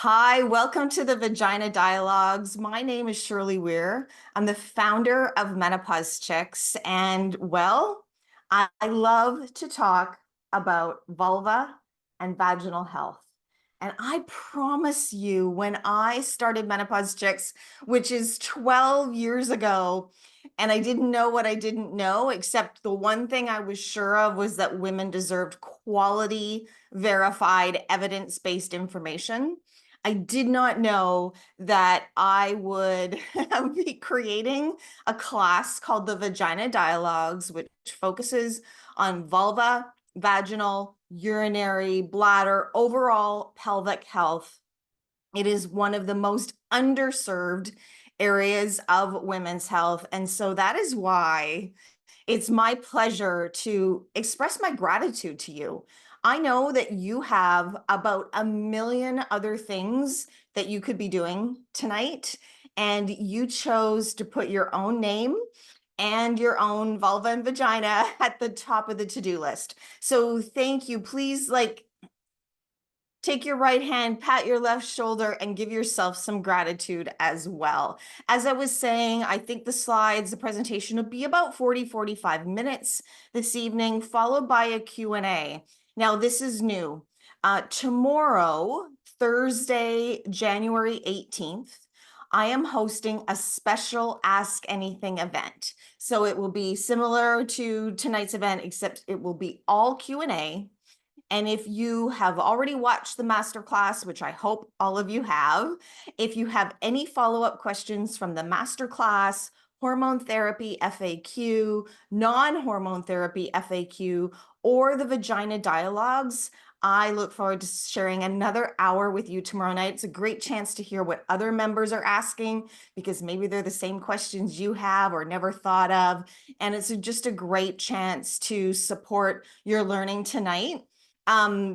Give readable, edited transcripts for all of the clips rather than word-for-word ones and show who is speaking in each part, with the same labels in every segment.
Speaker 1: Hi, welcome to the Vagina Dialogues. My name is Shirley Weir. I'm the founder of Menopause Chicks, and I love to talk about vulva and vaginal health. And I promise you, when I started Menopause Chicks, which is 12 years ago, and I didn't know what I didn't know, except the one thing I was sure of was that women deserved quality, verified, evidence-based information. I did not know that I would be creating a class called the Vagina Dialogues, which focuses on vulva, vaginal, urinary, bladder, overall pelvic health. It is one of the most underserved areas of women's health. And so that is why it's my pleasure to express my gratitude to you. I know that you have about a million other things that you could be doing tonight, and you chose to put your own name and your own vulva and vagina at the top of the to-do list. So thank you. Please, take your right hand, pat your left shoulder, and give yourself some gratitude as well. As I was saying, I think the presentation will be about 45 minutes this evening, followed by a Q&A. Now, this is new. Tomorrow, Thursday, January 18th, I am hosting a special Ask Anything event. So it will be similar to tonight's event, except it will be all Q&A. And if you have already watched the masterclass, which I hope all of you have, if you have any follow-up questions from the masterclass, hormone therapy FAQ, non-hormone therapy FAQ, or the Vagina Dialogues, I look forward to sharing another hour with you tomorrow night. It's a great chance to hear what other members are asking, because maybe they're the same questions you have or never thought of. And it's just a great chance to support your learning tonight,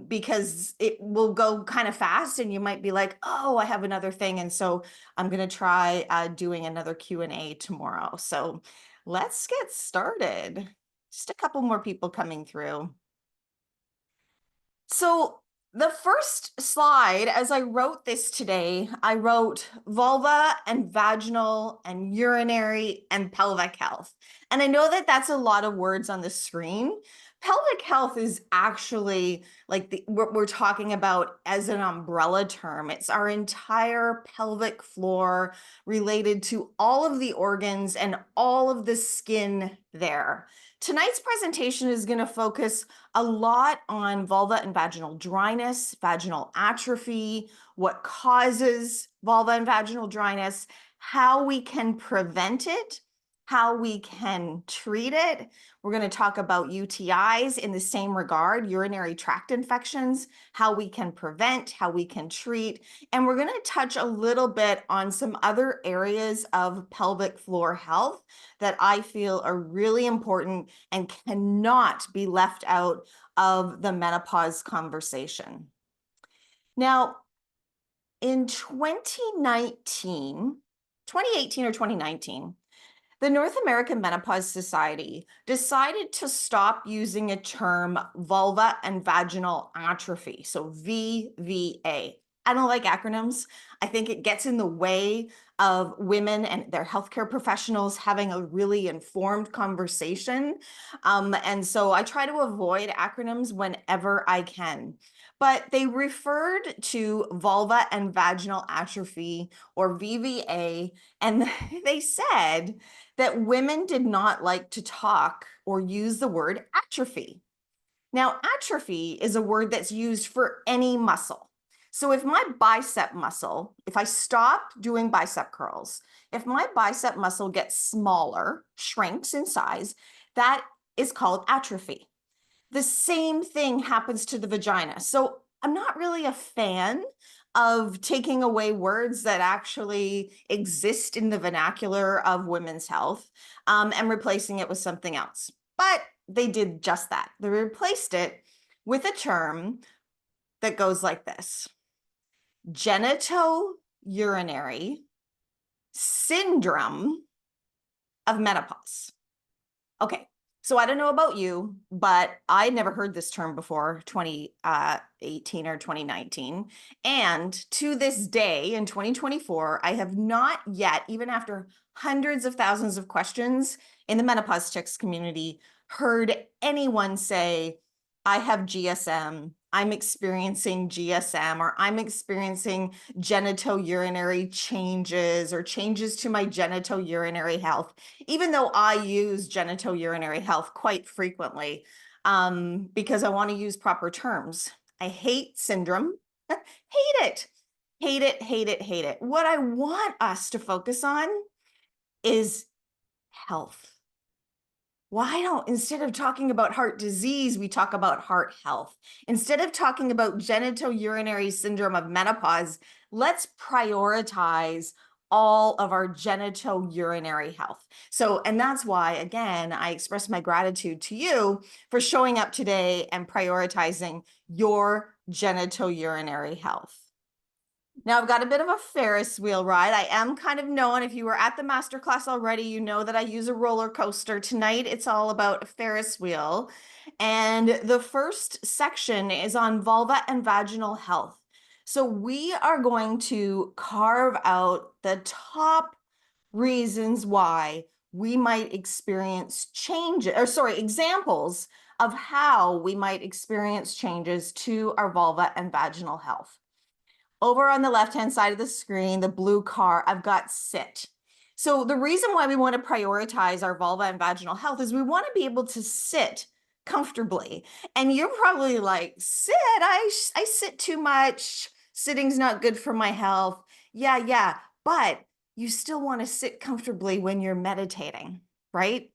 Speaker 1: because it will go kind of fast and you might be like, oh, I have another thing. And so I'm going to try doing another Q&A tomorrow. So let's get started. Just a couple more people coming through. So the first slide, as I wrote this today, I wrote vulva and vaginal and urinary and pelvic health. And I know that that's a lot of words on the screen. Pelvic health is actually like what we're talking about as an umbrella term. It's our entire pelvic floor related to all of the organs and all of the skin there. Tonight's presentation is going to focus a lot on vulva and vaginal dryness, vaginal atrophy, what causes vulva and vaginal dryness, how we can prevent it, how we can treat it. We're going to talk about UTIs in the same regard, urinary tract infections, how we can prevent, how we can treat, and we're going to touch a little bit on some other areas of pelvic floor health that I feel are really important and cannot be left out of the menopause conversation. Now, in 2018 or 2019, the North American Menopause Society decided to stop using a term vulva and vaginal atrophy, so VVA. I don't like acronyms. I think it gets in the way of women and their healthcare professionals having a really informed conversation. And so I try to avoid acronyms whenever I can. But they referred to vulva and vaginal atrophy, or VVA, and they said that women did not like to talk or use the word atrophy. Now, atrophy is a word that's used for any muscle. So if my bicep muscle, if I stop doing bicep curls, if my bicep muscle gets smaller, shrinks in size, that is called atrophy. The same thing happens to the vagina. So I'm not really a fan of taking away words that actually exist in the vernacular of women's health, and replacing it with something else. But they did just that. They replaced it with a term that goes like this: genitourinary syndrome of menopause. Okay, So I don't know about you, but I never heard this term before 2018 or 2019. And to this day in 2024, I have not yet, even after hundreds of thousands of questions in the menopause chicks community, heard anyone say, I have GSM, I'm experiencing GSM, or I'm experiencing genitourinary changes or changes to my genitourinary health, even though I use genitourinary health quite frequently, because I want to use proper terms. I hate syndrome, hate it, hate it, hate it, hate it. What I want us to focus on is health. Why don't, instead of talking about heart disease, we talk about heart health? Instead of talking about genitourinary syndrome of menopause, let's prioritize all of our genitourinary health. So, and that's why, again, I express my gratitude to you for showing up today and prioritizing your genitourinary health. Now I've got a bit of a Ferris wheel ride. I am kind of known, if you were at the masterclass already, you know that I use a roller coaster. Tonight, it's all about a Ferris wheel. And the first section is on vulva and vaginal health. So we are going to carve out the top reasons why we might experience changes, or sorry, examples of how we might experience changes to our vulva and vaginal health. Over on the left-hand side of the screen, the blue car, I've got sit. So the reason why we want to prioritize our vulva and vaginal health is we want to be able to sit comfortably. And you're probably like, sit, I sit too much. Sitting's not good for my health. Yeah. But you still want to sit comfortably when you're meditating, right?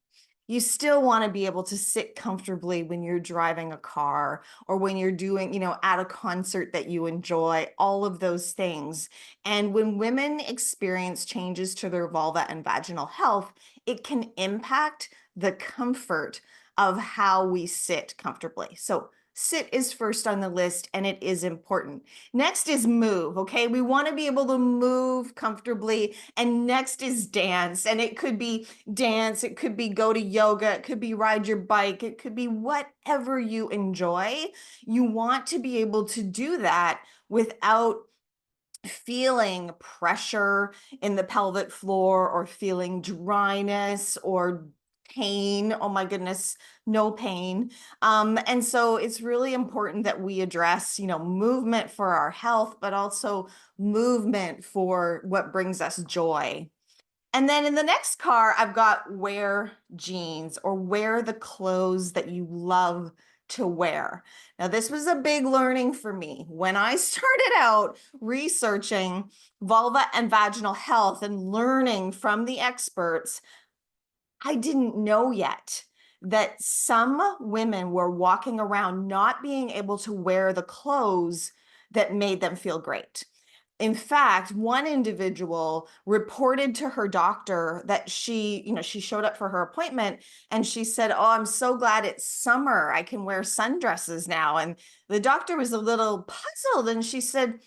Speaker 1: You still want to be able to sit comfortably when you're driving a car or when you're doing, at a concert that you enjoy, all of those things. And when women experience changes to their vulva and vaginal health, it can impact the comfort of how we sit comfortably. So sit is first on the list, and it is important. Next is move, okay? We want to be able to move comfortably. And next is dance. And it could be dance, it could be go to yoga, it could be ride your bike, it could be whatever you enjoy. You want to be able to do that without feeling pressure in the pelvic floor or feeling dryness or pain. Oh my goodness, no pain. And so it's really important that we address, movement for our health, but also movement for what brings us joy. And then in the next car, I've got wear jeans, or wear the clothes that you love to wear. Now, this was a big learning for me. When I started out researching vulva and vaginal health and learning from the experts, I didn't know yet that some women were walking around not being able to wear the clothes that made them feel great. In fact, one individual reported to her doctor that she showed up for her appointment and she said, "Oh, I'm so glad it's summer. I can wear sundresses now." And the doctor was a little puzzled and she said,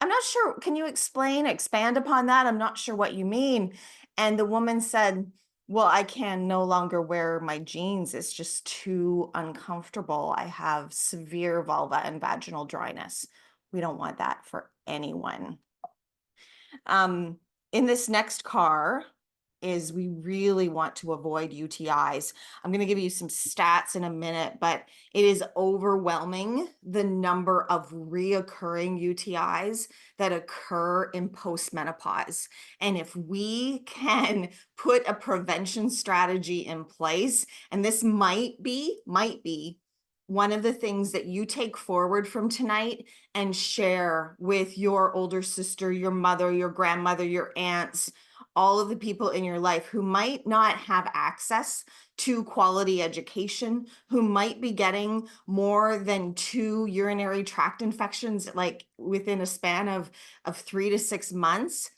Speaker 1: "I'm not sure. Can you expand upon that? I'm not sure what you mean." And the woman said, "Well, I can no longer wear my jeans. It's just too uncomfortable. I have severe vulva and vaginal dryness." We don't want that for anyone. In this next car is we really want to avoid UTIs. I'm going to give you some stats in a minute, but it is overwhelming the number of reoccurring UTIs that occur in postmenopause. And if we can put a prevention strategy in place, and this might be one of the things that you take forward from tonight and share with your older sister, your mother, your grandmother, your aunts, all of the people in your life who might not have access to quality education, who might be getting more than 2 urinary tract infections like within a span of 3 to 6 months.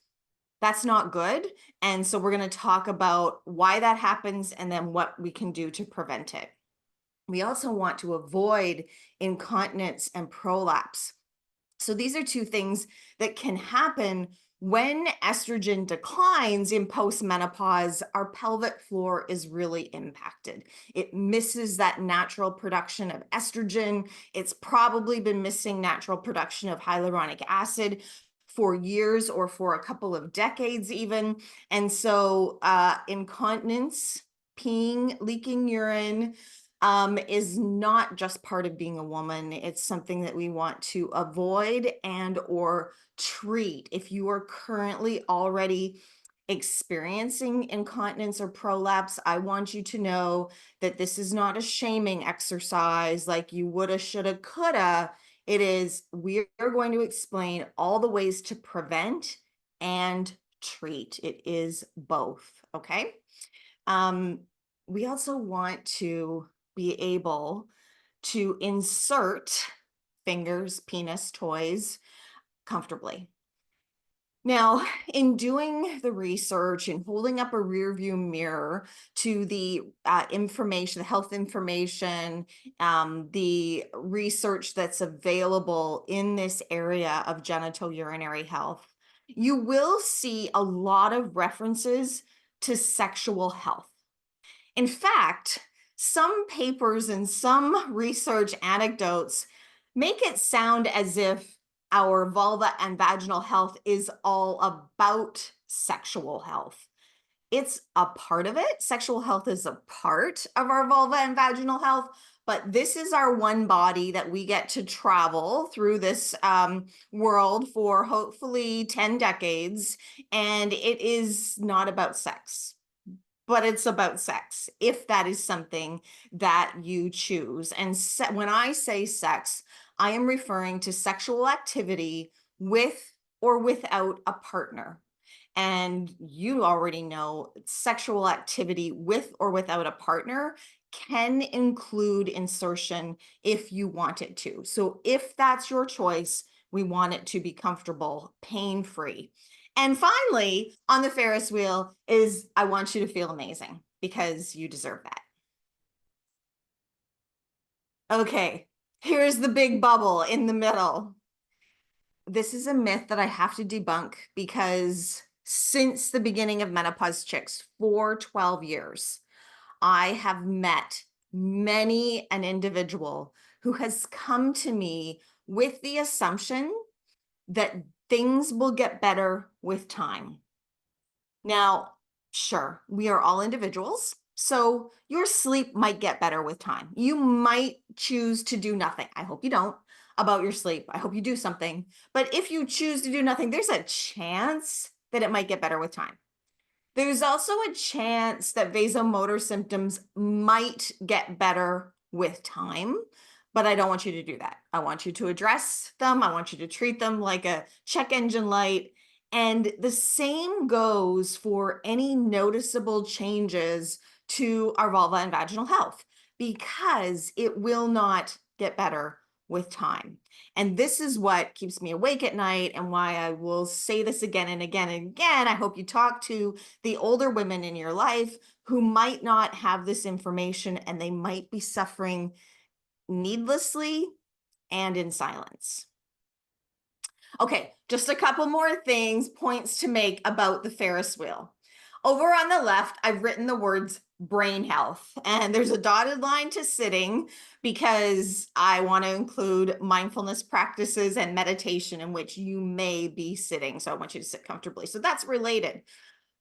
Speaker 1: That's not good. And so we're going to talk about why that happens and then what we can do to prevent it. We also want to avoid incontinence and prolapse. So these are two things that can happen When estrogen declines in postmenopause, our pelvic floor is really impacted. It misses that natural production of estrogen. It's probably been missing natural production of hyaluronic acid for years or for a couple of decades even. And so incontinence, peeing, leaking urine, is not just part of being a woman. It's something that we want to avoid and or treat. If you are currently already experiencing incontinence or prolapse, I want you to know that this is not a shaming exercise like you woulda, shoulda, coulda. It is, we're going to explain all the ways to prevent and treat. It is both, okay? We also want to be able to insert fingers, penis, toys comfortably. Now, in doing the research and holding up a rear view mirror to the information, the health information, the research that's available in this area of genital urinary health, you will see a lot of references to sexual health. In fact, some papers and some research anecdotes make it sound as if our vulva and vaginal health is all about sexual health. It's a part of it. Sexual health is a part of our vulva and vaginal health, but this is our one body that we get to travel through this world for hopefully 10 decades, and it is not about sex, but it's about sex, if that is something that you choose. And when I say sex, I am referring to sexual activity with or without a partner. And you already know sexual activity with or without a partner can include insertion if you want it to. So if that's your choice, we want it to be comfortable, pain-free. And finally, on the Ferris wheel is I want you to feel amazing because you deserve that. Okay, here's the big bubble in the middle. This is a myth that I have to debunk because since the beginning of Menopause Chicks for 12 years, I have met many an individual who has come to me with the assumption that things will get better with time. Now, sure, we are all individuals, so your sleep might get better with time. You might choose to do nothing. I hope you don't about your sleep. I hope you do something. But if you choose to do nothing, there's a chance that it might get better with time. There's also a chance that vasomotor symptoms might get better with time, but I don't want you to do that. I want you to address them. I want you to treat them like a check engine light. And the same goes for any noticeable changes to our vulva and vaginal health, because it will not get better with time. And this is what keeps me awake at night and why I will say this again and again and again. I hope you talk to the older women in your life who might not have this information and they might be suffering needlessly and in silence. Okay, just a couple more points to make about the Ferris wheel. Over on the left, I've written the words brain health, and there's a dotted line to sitting because I want to include mindfulness practices and meditation in which you may be sitting. So I want you to sit comfortably. So that's related.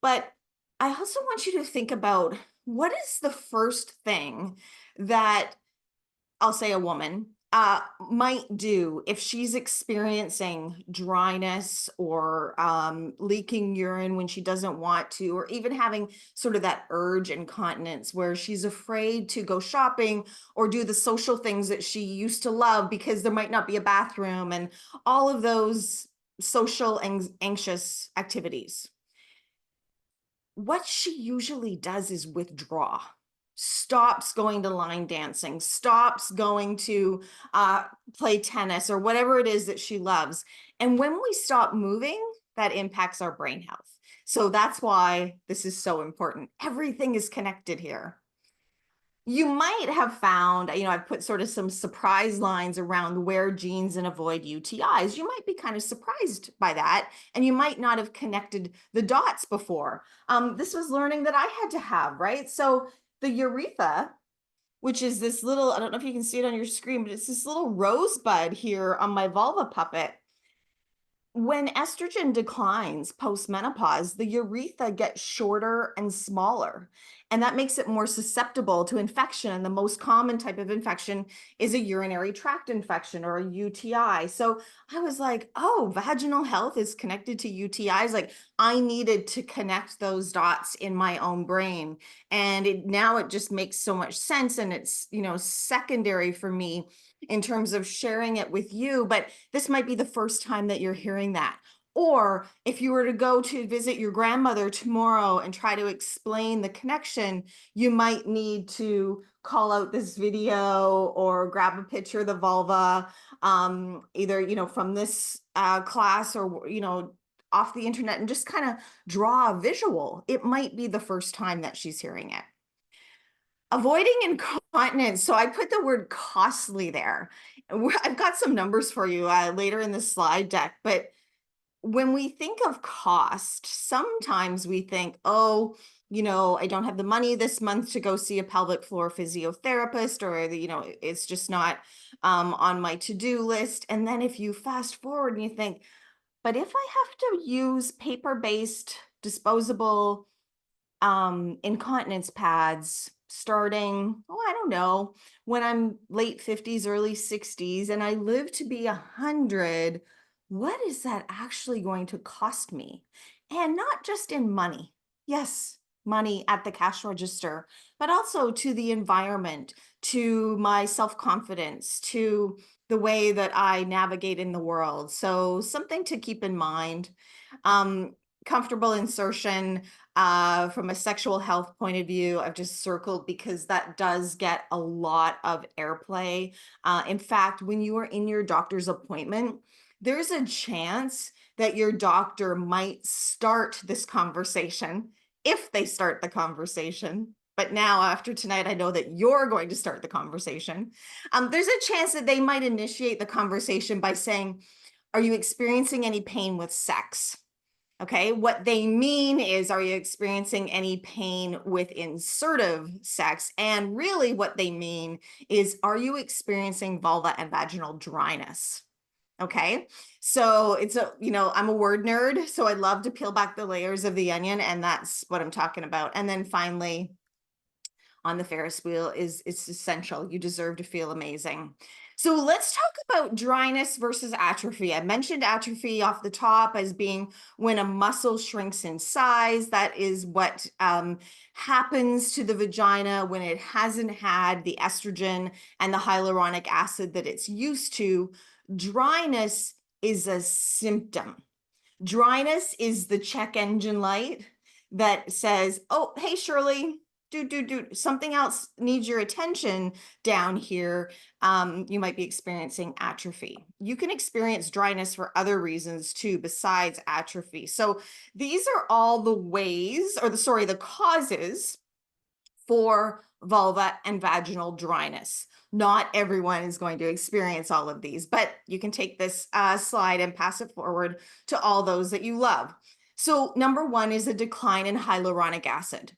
Speaker 1: But I also want you to think about what is the first thing that I'll say a woman might do if she's experiencing dryness or leaking urine when she doesn't want to, or even having sort of that urge incontinence where she's afraid to go shopping or do the social things that she used to love because there might not be a bathroom and all of those social anxious activities. What she usually does is withdraw, stops going to line dancing, stops going to play tennis or whatever it is that she loves. And when we stop moving, that impacts our brain health. So that's why this is so important. Everything is connected here. You might have found, I've put sort of some surprise lines around wear jeans and avoid UTIs. You might be kind of surprised by that, and you might not have connected the dots before. This was learning that I had to have, right? So the urethra, which is this little, I don't know if you can see it on your screen, but it's this little rosebud here on my vulva puppet. When estrogen declines post-menopause, the urethra gets shorter and smaller, and that makes it more susceptible to infection. And the most common type of infection is a urinary tract infection or a UTI. So I was like, oh, vaginal health is connected to UTIs. Like I needed to connect those dots in my own brain. And now it just makes so much sense. And it's, secondary for me in terms of sharing it with you, but this might be the first time that you're hearing that. Or if you were to go to visit your grandmother tomorrow and try to explain the connection, you might need to call out this video or grab a picture of the vulva, either, from this class or, off the internet, and just kind of draw a visual. It might be the first time that she's hearing it. Avoiding incontinence. So I put the word costly there. I've got some numbers for you later in the slide deck, but when we think of cost, sometimes we think, oh, I don't have the money this month to go see a pelvic floor physiotherapist, or, it's just not on my to-do list. And then if you fast forward and you think, but if I have to use paper-based disposable incontinence pads starting, I don't know, when I'm late 50s, early 60s, and I live to be 100, what is that actually going to cost me? And not just in money. Yes, money at the cash register, but also to the environment, to my self-confidence, to the way that I navigate in the world. So something to keep in mind. Comfortable insertion. From a sexual health point of view, I've just circled because that does get a lot of airplay. In fact, when you are in your doctor's appointment, there's a chance that your doctor might start this conversation if they start the conversation. But now, after tonight, I know that you're going to start the conversation. There's a chance that they might initiate the conversation by saying, are you experiencing any pain with sex? Okay, what they mean is, are you experiencing any pain with insertive sex? And really what they mean is, are you experiencing vulva and vaginal dryness? Okay, so it's I'm a word nerd, so I love to peel back the layers of the onion, and that's what I'm talking about. And then finally, on the Ferris wheel it's essential. You deserve to feel amazing. So let's talk about dryness versus atrophy. I mentioned atrophy off the top as being when a muscle shrinks in size. That is what happens to the vagina when it hasn't had the estrogen and the hyaluronic acid that it's used to. Dryness is a symptom. Dryness is the check engine light that says, oh, hey, Shirley, something else needs your attention down here. You might be experiencing atrophy. You can experience dryness for other reasons too, besides atrophy. So these are all the ways, or the causes for vulva and vaginal dryness. Not everyone is going to experience all of these, but you can take this slide and pass it forward to all those that you love. So number one is a decline in hyaluronic acid.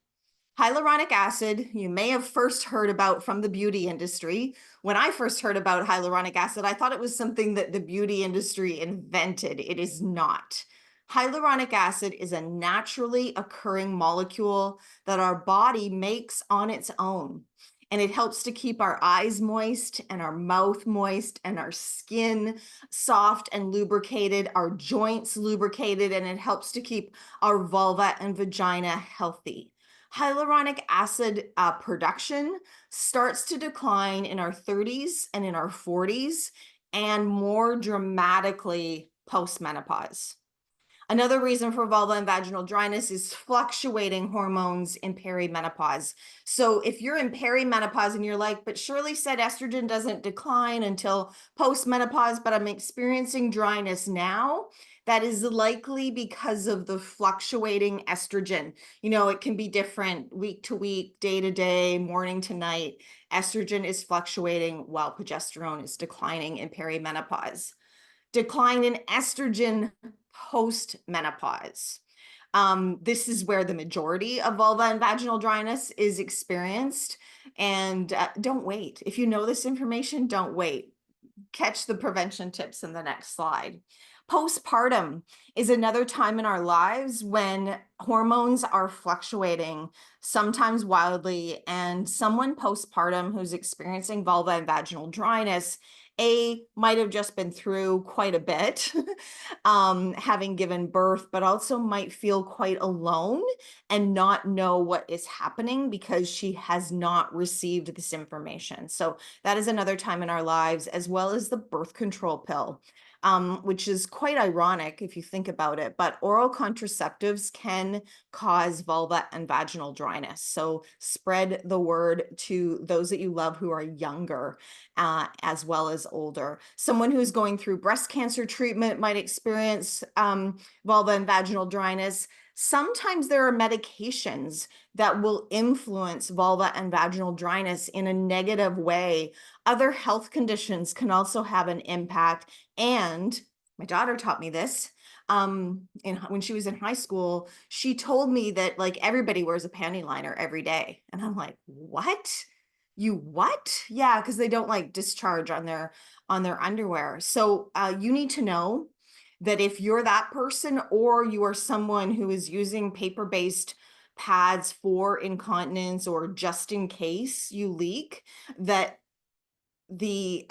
Speaker 1: Hyaluronic acid, you may have first heard about from the beauty industry. When I first heard about hyaluronic acid, I thought it was something that the beauty industry invented. It is not. Hyaluronic acid is a naturally occurring molecule that our body makes on its own. And it helps to keep our eyes moist and our mouth moist and our skin soft and lubricated, our joints lubricated, and it helps to keep our vulva and vagina healthy. Hyaluronic acid production starts to decline in our 30s and in our 40s, and more dramatically post-menopause. Another reason for vulva and vaginal dryness is fluctuating hormones in perimenopause. So if you're in perimenopause and you're like, but Shirley said estrogen doesn't decline until postmenopause, but I'm experiencing dryness now, that is likely because of the fluctuating estrogen. You know, it can be different week to week, day to day, morning to night. Estrogen is fluctuating while progesterone is declining in perimenopause. Decline in estrogen post-menopause. This is where the majority of vulva and vaginal dryness is experienced. And don't wait. If you know this information, don't wait. Catch the prevention tips in the next slide. Postpartum is another time in our lives when hormones are fluctuating, sometimes wildly, and someone postpartum who's experiencing vulva and vaginal dryness might have just been through quite a bit, having given birth, but also might feel quite alone and not know what is happening because she has not received this information. So that is another time in our lives, as well as the birth control pill, which is quite ironic if you think about it, but oral contraceptives can cause vulva and vaginal dryness. So spread the word to those that you love who are younger, as well as older. Someone who's going through breast cancer treatment might experience vulva and vaginal dryness. Sometimes there are medications that will influence vulva and vaginal dryness in a negative way. Other health conditions can also have an impact. And my daughter taught me this. When she was in high school, she told me that like everybody wears a panty liner every day. And I'm like, what? You what? Yeah, because they don't like discharge on their underwear. So you need to know that if you're that person or you are someone who is using paper-based pads for incontinence or just in case you leak, that the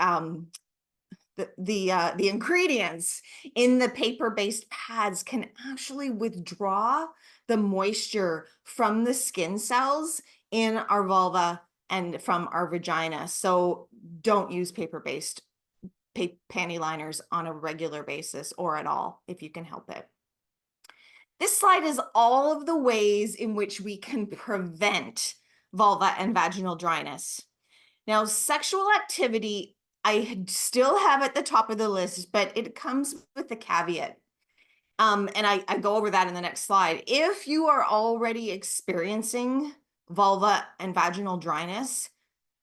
Speaker 1: ingredients in the paper-based pads can actually withdraw the moisture from the skin cells in our vulva and from our vagina. So don't use paper-based panty liners on a regular basis or at all if you can help it. This slide is all of the ways in which we can prevent vulva and vaginal dryness. Now, sexual activity, I still have at the top of the list, but it comes with a caveat. And I go over that in the next slide. If you are already experiencing vulva and vaginal dryness,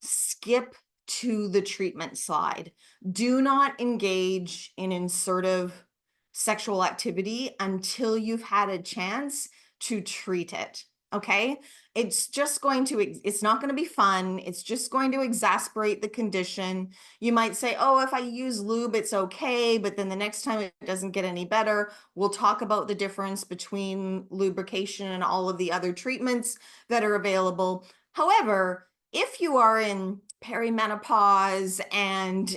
Speaker 1: skip to the treatment slide. Do not engage in insertive sexual activity until you've had a chance to treat it. Okay, it's just going to, it's not going to be fun. It's just going to exasperate the condition. You might say, oh, if I use lube, it's okay. But then the next time it doesn't get any better. We'll talk about the difference between lubrication and all of the other treatments that are available. However, if you are in perimenopause and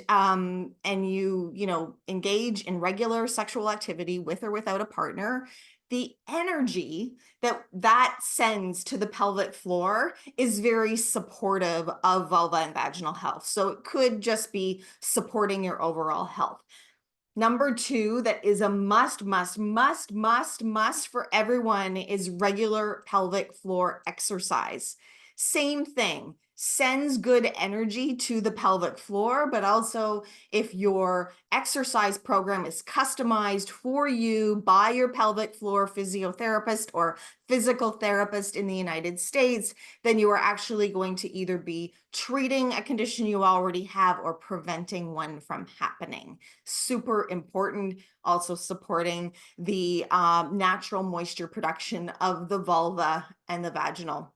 Speaker 1: you engage in regular sexual activity with or without a partner, the energy that sends to the pelvic floor is very supportive of vulva and vaginal health. So it could just be supporting your overall health. Number two, that is a must for everyone is regular pelvic floor exercise. Same thing, sends good energy to the pelvic floor, but also if your exercise program is customized for you by your pelvic floor physiotherapist or physical therapist in the United States, then you are actually going to either be treating a condition you already have or preventing one from happening. Super important. Also supporting the natural moisture production of the vulva and the vaginal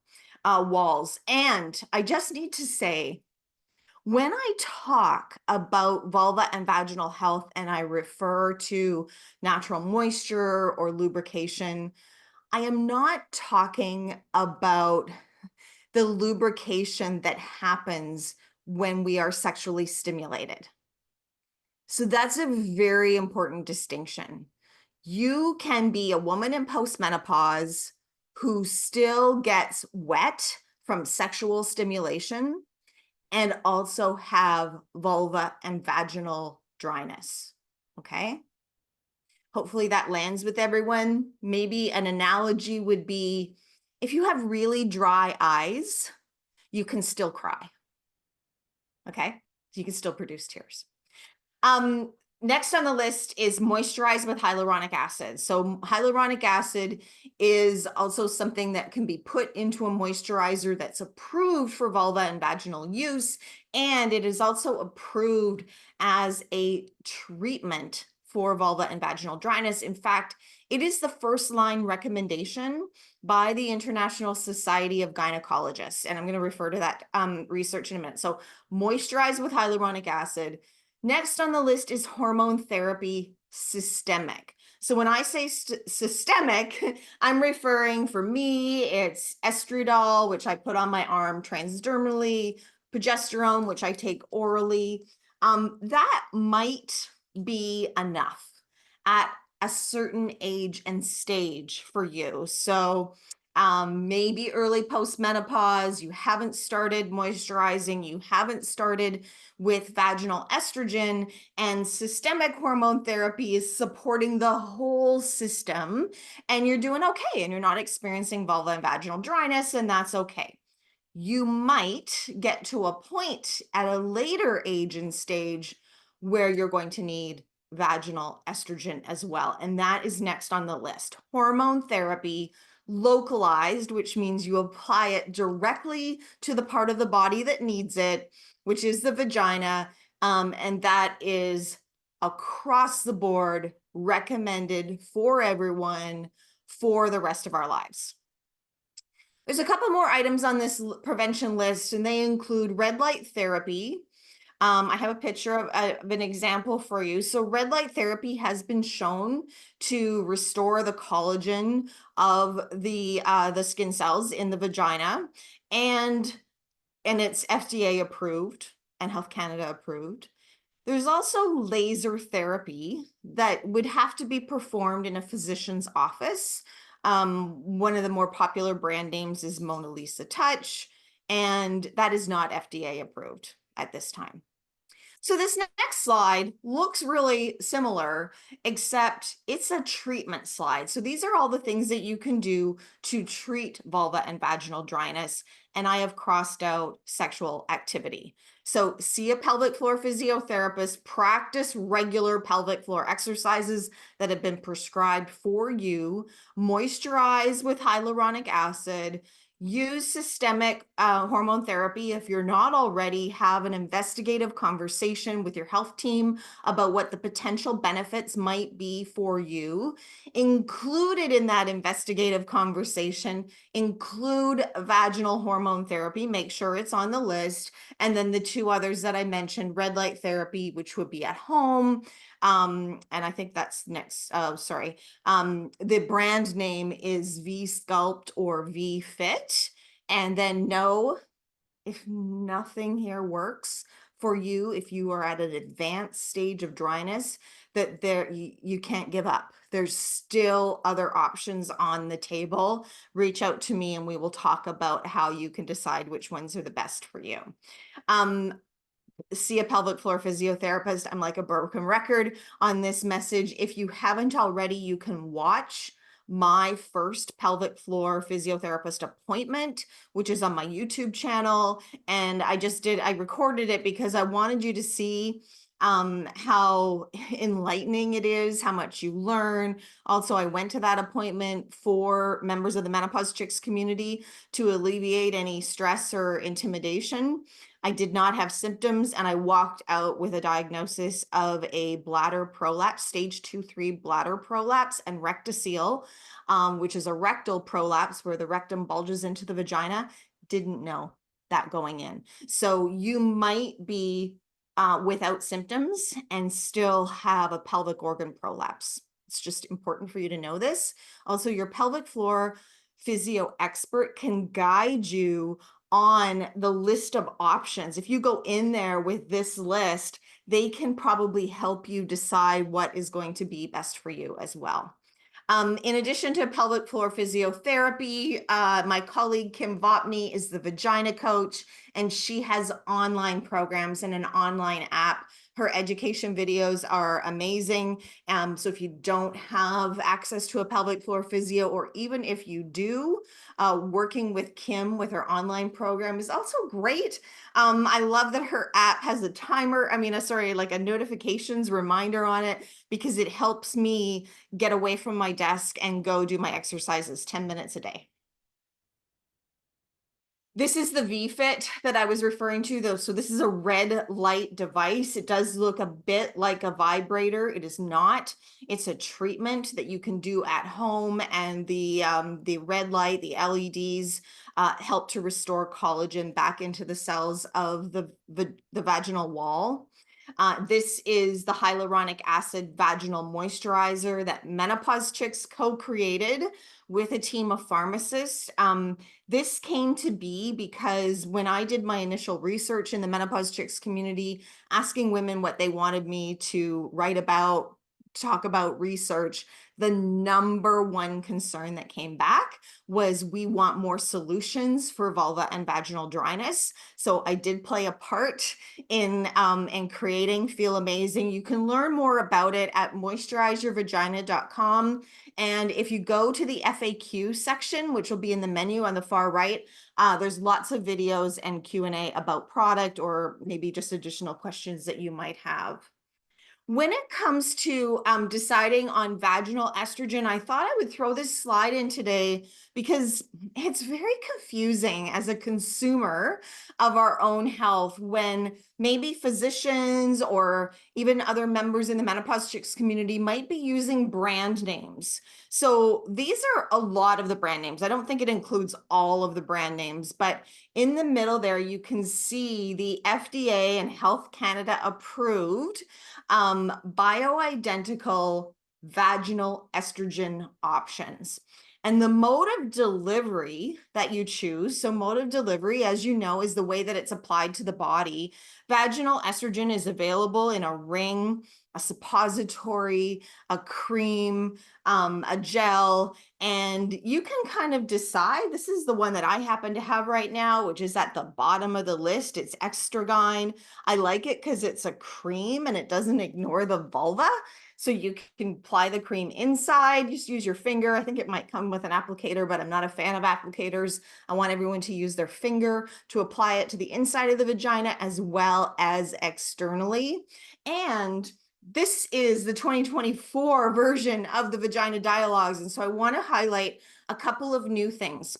Speaker 1: walls. And I just need to say, when I talk about vulva and vaginal health and I refer to natural moisture or lubrication, I am not talking about the lubrication that happens when we are sexually stimulated. So that's a very important distinction. You can be a woman in postmenopause who still gets wet from sexual stimulation and also have vulva and vaginal dryness, okay? Hopefully that lands with everyone. Maybe an analogy would be if you have really dry eyes, you can still cry. Okay? You can still produce tears. Next on the list is moisturize with hyaluronic acid. So hyaluronic acid is also something that can be put into a moisturizer that's approved for vulva and vaginal use. And it is also approved as a treatment for vulva and vaginal dryness. In fact, it is the first line recommendation by the International Society of Gynecologists. And I'm going to refer to that research in a minute. So moisturize with hyaluronic acid. Next on the list is hormone therapy systemic. So when I say systemic, I'm referring, for me, it's estradiol, which I put on my arm transdermally, progesterone, which I take orally. That might be enough at a certain age and stage for you. So maybe early postmenopause, you haven't started moisturizing, you haven't started with vaginal estrogen, and systemic hormone therapy is supporting the whole system, and you're doing okay, and you're not experiencing vulva and vaginal dryness, and that's okay. You might get to a point at a later age and stage where you're going to need vaginal estrogen as well. And that is next on the list. Hormone therapy, localized, which means you apply it directly to the part of the body that needs it, which is the vagina. And that is across the board recommended for everyone for the rest of our lives. There's a couple more items on this prevention list, and they include red light therapy. I have a picture of an example for you. So red light therapy has been shown to restore the collagen of the skin cells in the vagina, and it's FDA approved and Health Canada approved. There's also laser therapy that would have to be performed in a physician's office. One of the more popular brand names is Mona Lisa Touch, and that is not FDA approved at this time. So this next slide looks really similar, except it's a treatment slide. So these are all the things that you can do to treat vulva and vaginal dryness. And I have crossed out sexual activity. So see a pelvic floor physiotherapist, practice regular pelvic floor exercises that have been prescribed for you, moisturize with hyaluronic acid, use systemic hormone therapy. If you're not already, have an investigative conversation with your health team about what the potential benefits might be for you. Included in that investigative conversation, include vaginal hormone therapy, make sure it's on the list. And then the two others that I mentioned, red light therapy, which would be at home. And I think that's next, the brand name is V-Sculpt or V-Fit. And then know if nothing here works for you, if you are at an advanced stage of dryness, that you can't give up. There's still other options on the table. Reach out to me and we will talk about how you can decide which ones are the best for you. See a pelvic floor physiotherapist. I'm like a broken record on this message. If you haven't already, you can watch my first pelvic floor physiotherapist appointment, which is on my YouTube channel. And I recorded it because I wanted you to see how enlightening it is, how much you learn. Also, I went to that appointment for members of the Menopause Chicks community to alleviate any stress or intimidation. I did not have symptoms, and I walked out with a diagnosis of a bladder prolapse, stage 2-3 bladder prolapse, and rectocele, which is a rectal prolapse where the rectum bulges into the vagina. Didn't know that going in. So you might be without symptoms and still have a pelvic organ prolapse. It's just important for you to know this. Also, your pelvic floor physio expert can guide you on the list of options. If you go in there with this list, they can probably help you decide what is going to be best for you as well. In addition to pelvic floor physiotherapy, my colleague Kim Vopney is the vagina coach, and she has online programs and an online app. Her education videos are amazing. So if you don't have access to a pelvic floor physio, or even if you do, working with Kim with her online program is also great. I love that her app has a timer, sorry, like a notifications reminder on it, because it helps me get away from my desk and go do my exercises 10 minutes a day. This is the V-Fit that I was referring to, though. So this is a red light device. It does look a bit like a vibrator. It is not. It's a treatment that you can do at home, and the red light, the LEDs, help to restore collagen back into the cells of the vaginal wall. This is the hyaluronic acid vaginal moisturizer that Menopause Chicks co-created with a team of pharmacists. This came to be because when I did my initial research in the Menopause Chicks community, asking women what they wanted me to write about, talk about, research, the number one concern that came back was we want more solutions for vulva and vaginal dryness. So I did play a part in creating Feel Amazing. You can learn more about it at moisturizeyourvagina.com. And if you go to the FAQ section, which will be in the menu on the far right, there's lots of videos and Q&A about product, or maybe just additional questions that you might have. When it comes to deciding on vaginal estrogen, I thought I would throw this slide in today because it's very confusing as a consumer of our own health when maybe physicians or even other members in the Menopause Chicks community might be using brand names. So these are a lot of the brand names. I don't think it includes all of the brand names, but in the middle there, you can see the FDA and Health Canada approved bioidentical vaginal estrogen options. And the mode of delivery that you choose, so mode of delivery, as you know, is the way that it's applied to the body. Vaginal estrogen is available in a ring, a suppository, a cream, a gel, and you can kind of decide. This is the one that I happen to have right now, which is at the bottom of the list. It's Extragyne. I like it because it's a cream and it doesn't ignore the vulva. So you can apply the cream inside, just use your finger. I think it might come with an applicator, but I'm not a fan of applicators. I want everyone to use their finger to apply it to the inside of the vagina as well as externally. And this is the 2024 version of the Vagina Dialogues. And so I want to highlight a couple of new things.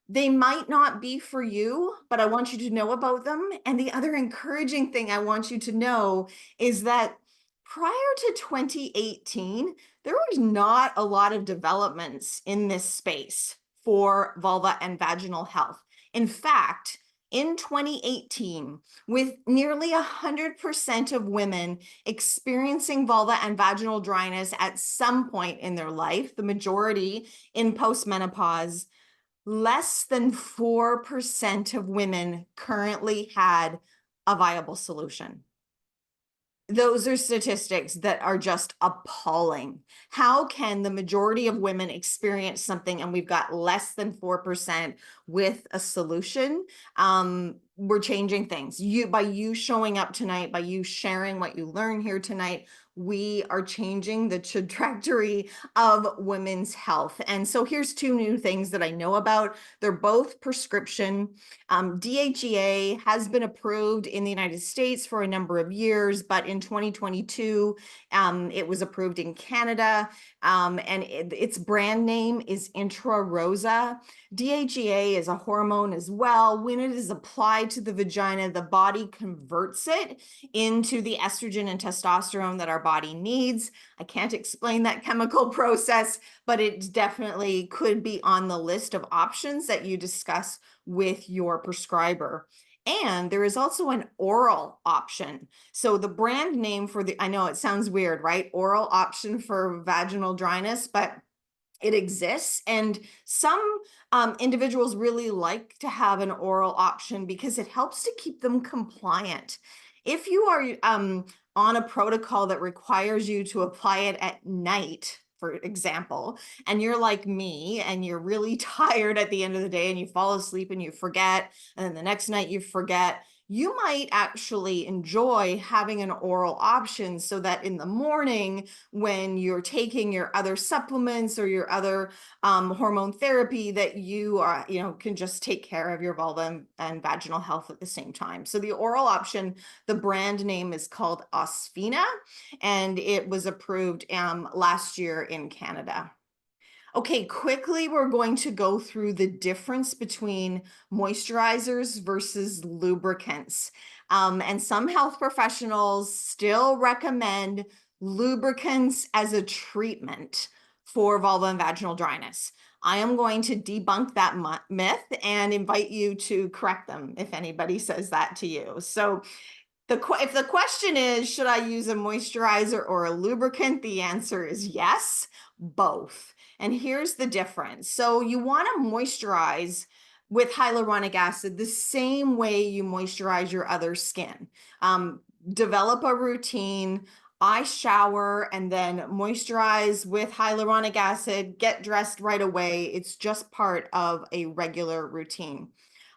Speaker 1: They might not be for you, but I want you to know about them. And the other encouraging thing I want you to know is that prior to 2018, there was not a lot of developments in this space for vulva and vaginal health. In fact, in 2018, with nearly 100% of women experiencing vulva and vaginal dryness at some point in their life, the majority in postmenopause, less than 4% of women currently had a viable solution. Those are statistics that are just appalling. How can the majority of women experience something and we've got less than 4% with a solution? We're changing things. By you showing up tonight, by you sharing what you learn here tonight, we are changing the trajectory of women's health. And so here's two new things that I know about. They're both prescription. DHEA has been approved in the United States for a number of years, but in 2022, it was approved in Canada, and its brand name is Intra Rosa. DHEA is a hormone as well. When it is applied to the vagina, the body converts it into the estrogen and testosterone that our body needs. I can't explain that chemical process, but it definitely could be on the list of options that you discuss with your prescriber. And there is also an oral option. So the brand name for I know it sounds weird, right? Oral option for vaginal dryness, but it exists. And some individuals really like to have an oral option because it helps to keep them compliant. If you are on a protocol that requires you to apply it at night, for example, and you're like me and you're really tired at the end of the day and you fall asleep and you forget, and then the next night you forget, you might actually enjoy having an oral option so that in the morning, when you're taking your other supplements or your other hormone therapy, that you are, can just take care of your vulva and vaginal health at the same time. So the oral option, the brand name is called Osphena, and it was approved last year in Canada. Okay, quickly, we're going to go through the difference between moisturizers versus lubricants. And some health professionals still recommend lubricants as a treatment for vulva and vaginal dryness. I am going to debunk that myth and invite you to correct them if anybody says that to you. So if the question is, should I use a moisturizer or a lubricant? The answer is yes, both. And here's the difference. So you want to moisturize with hyaluronic acid the same way you moisturize your other skin. Develop a routine. I shower and then moisturize with hyaluronic acid, get dressed right away. It's just part of a regular routine.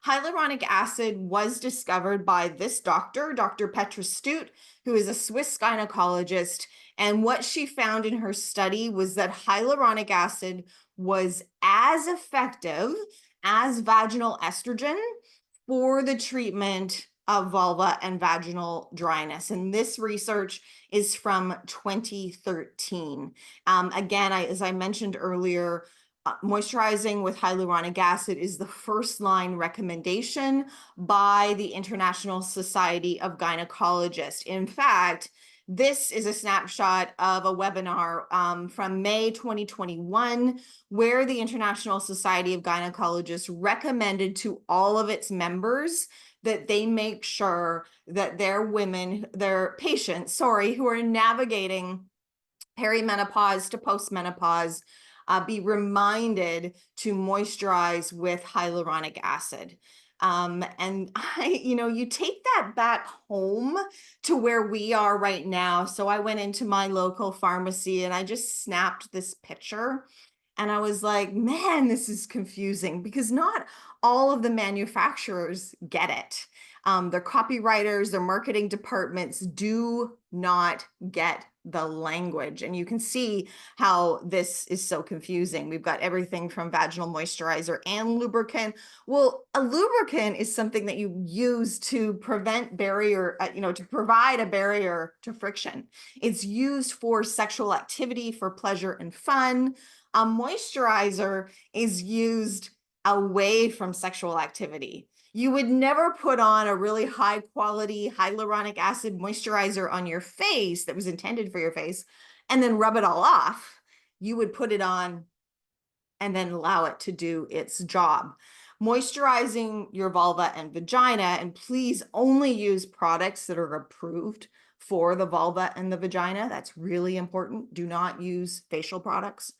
Speaker 1: Hyaluronic acid was discovered by this doctor, Dr. Petra Stute, who is a Swiss gynecologist. And what she found in her study was that hyaluronic acid was as effective as vaginal estrogen for the treatment of vulva and vaginal dryness. And this research is from 2013. Again, as I mentioned earlier, moisturizing with hyaluronic acid is the first line recommendation by the International Society of Gynecologists. In fact, this is a snapshot of a webinar from May 2021, where the International Society of Gynecologists recommended to all of its members that they make sure that their patients, who are navigating perimenopause to postmenopause, be reminded to moisturize with hyaluronic acid. And you take that back home to where we are right now. So I went into my local pharmacy and I just snapped this picture. And I was like, man, this is confusing because not all of the manufacturers get it. Their copywriters, their marketing departments do not get the language. And you can see how this is so confusing. We've got everything from vaginal moisturizer and lubricant. Well, a lubricant is something that you use to prevent barrier, to provide a barrier to friction. It's used for sexual activity, for pleasure and fun. A moisturizer is used away from sexual activity. You would never put on a really high quality hyaluronic acid moisturizer on your face that was intended for your face and then rub it all off. You would put it on and then allow it to do its job. Moisturizing your vulva and vagina, and please only use products that are approved for the vulva and the vagina. That's really important. Do not use facial products.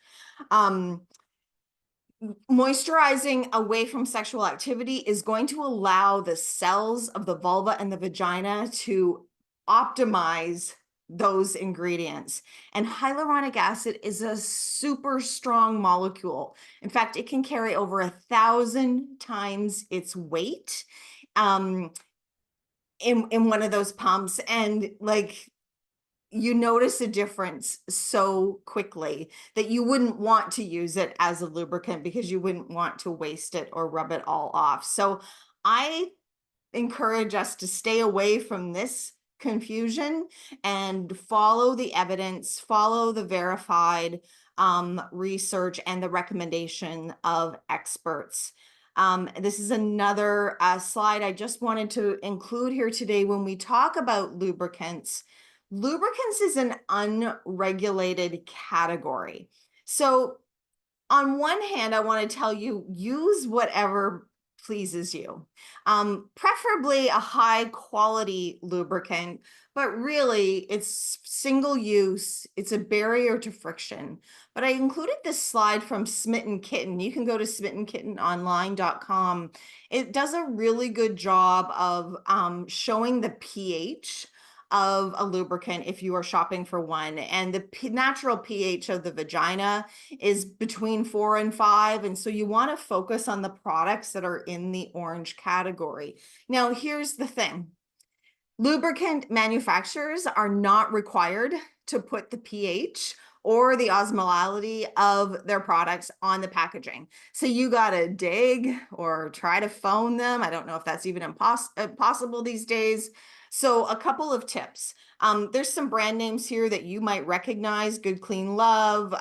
Speaker 1: Moisturizing away from sexual activity is going to allow the cells of the vulva and the vagina to optimize those ingredients. And hyaluronic acid is a super strong molecule. In fact, it can carry over 1,000 times its weight in one of those pumps. And you notice a difference so quickly that you wouldn't want to use it as a lubricant because you wouldn't want to waste it or rub it all off. So I encourage us to stay away from this confusion and follow the evidence, follow the verified research and the recommendation of experts. This is another slide I just wanted to include here today. When we talk about lubricants, lubricants is an unregulated category. So on one hand, I want to tell you, use whatever pleases you. Preferably a high quality lubricant, but really it's single use. It's a barrier to friction. But I included this slide from Smitten Kitten. You can go to smittenkittenonline.com. It does a really good job of showing the pH of a lubricant if you are shopping for one. And the natural pH of the vagina is between 4 and 5. And so you want to focus on the products that are in the orange category. Now, here's the thing. Lubricant manufacturers are not required to put the pH or the osmolality of their products on the packaging. So you got to dig or try to phone them. I don't know if that's even possible these days. So a couple of tips. There's some brand names here that you might recognize: Good Clean Love,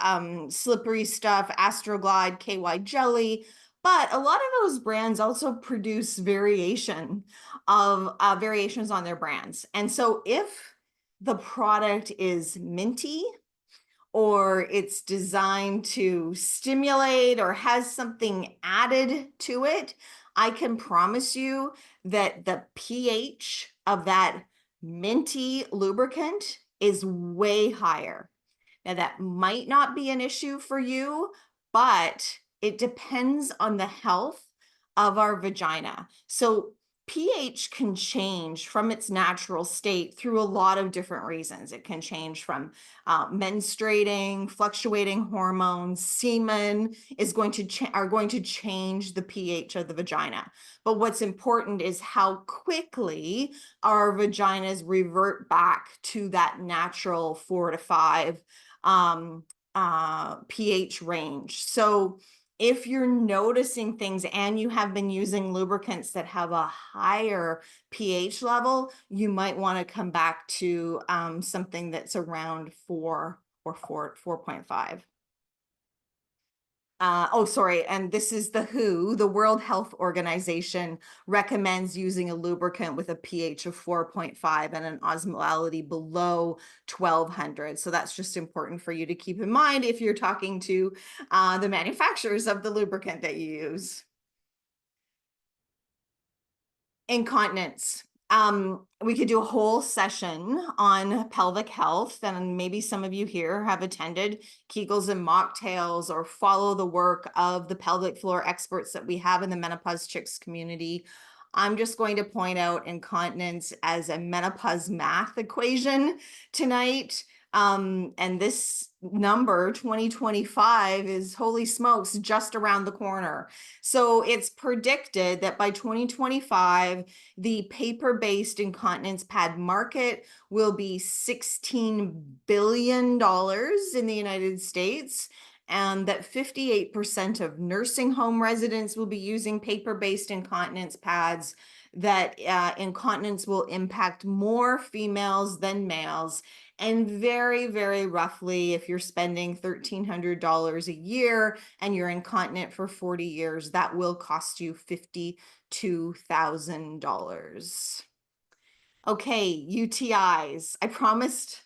Speaker 1: Slippery Stuff, Astroglide, KY Jelly. But a lot of those brands also produce variations on their brands. And so if the product is minty, or it's designed to stimulate, or has something added to it, I can promise you that the pH of that minty lubricant is way higher. Now, that might not be an issue for you, but it depends on the health of our vagina. So pH can change from its natural state through a lot of different reasons. It can change from menstruating, fluctuating hormones, semen are going to change the pH of the vagina. But what's important is how quickly our vaginas revert back to that natural 4 to 5 pH range. So if you're noticing things and you have been using lubricants that have a higher pH level, you might want to come back to something that's around 4 or 4.5. Sorry, and this is the WHO, the World Health Organization, recommends using a lubricant with a pH of 4.5 and an osmolality below 1200. So that's just important for you to keep in mind if you're talking to the manufacturers of the lubricant that you use. Incontinence. We could do a whole session on pelvic health, and maybe some of you here have attended Kegels and mocktails or follow the work of the pelvic floor experts that we have in the Menopause Chicks community. I'm just going to point out incontinence as a menopause math equation tonight. And this number 2025 is, holy smokes, just around the corner. So it's predicted that by 2025, the paper-based incontinence pad market will be $16 billion in the United States, and that 58% of nursing home residents will be using paper-based incontinence pads, that incontinence will impact more females than males. And very, very roughly, if you're spending $1,300 a year and you're incontinent for 40 years, that will cost you $52,000. Okay, UTIs. I promised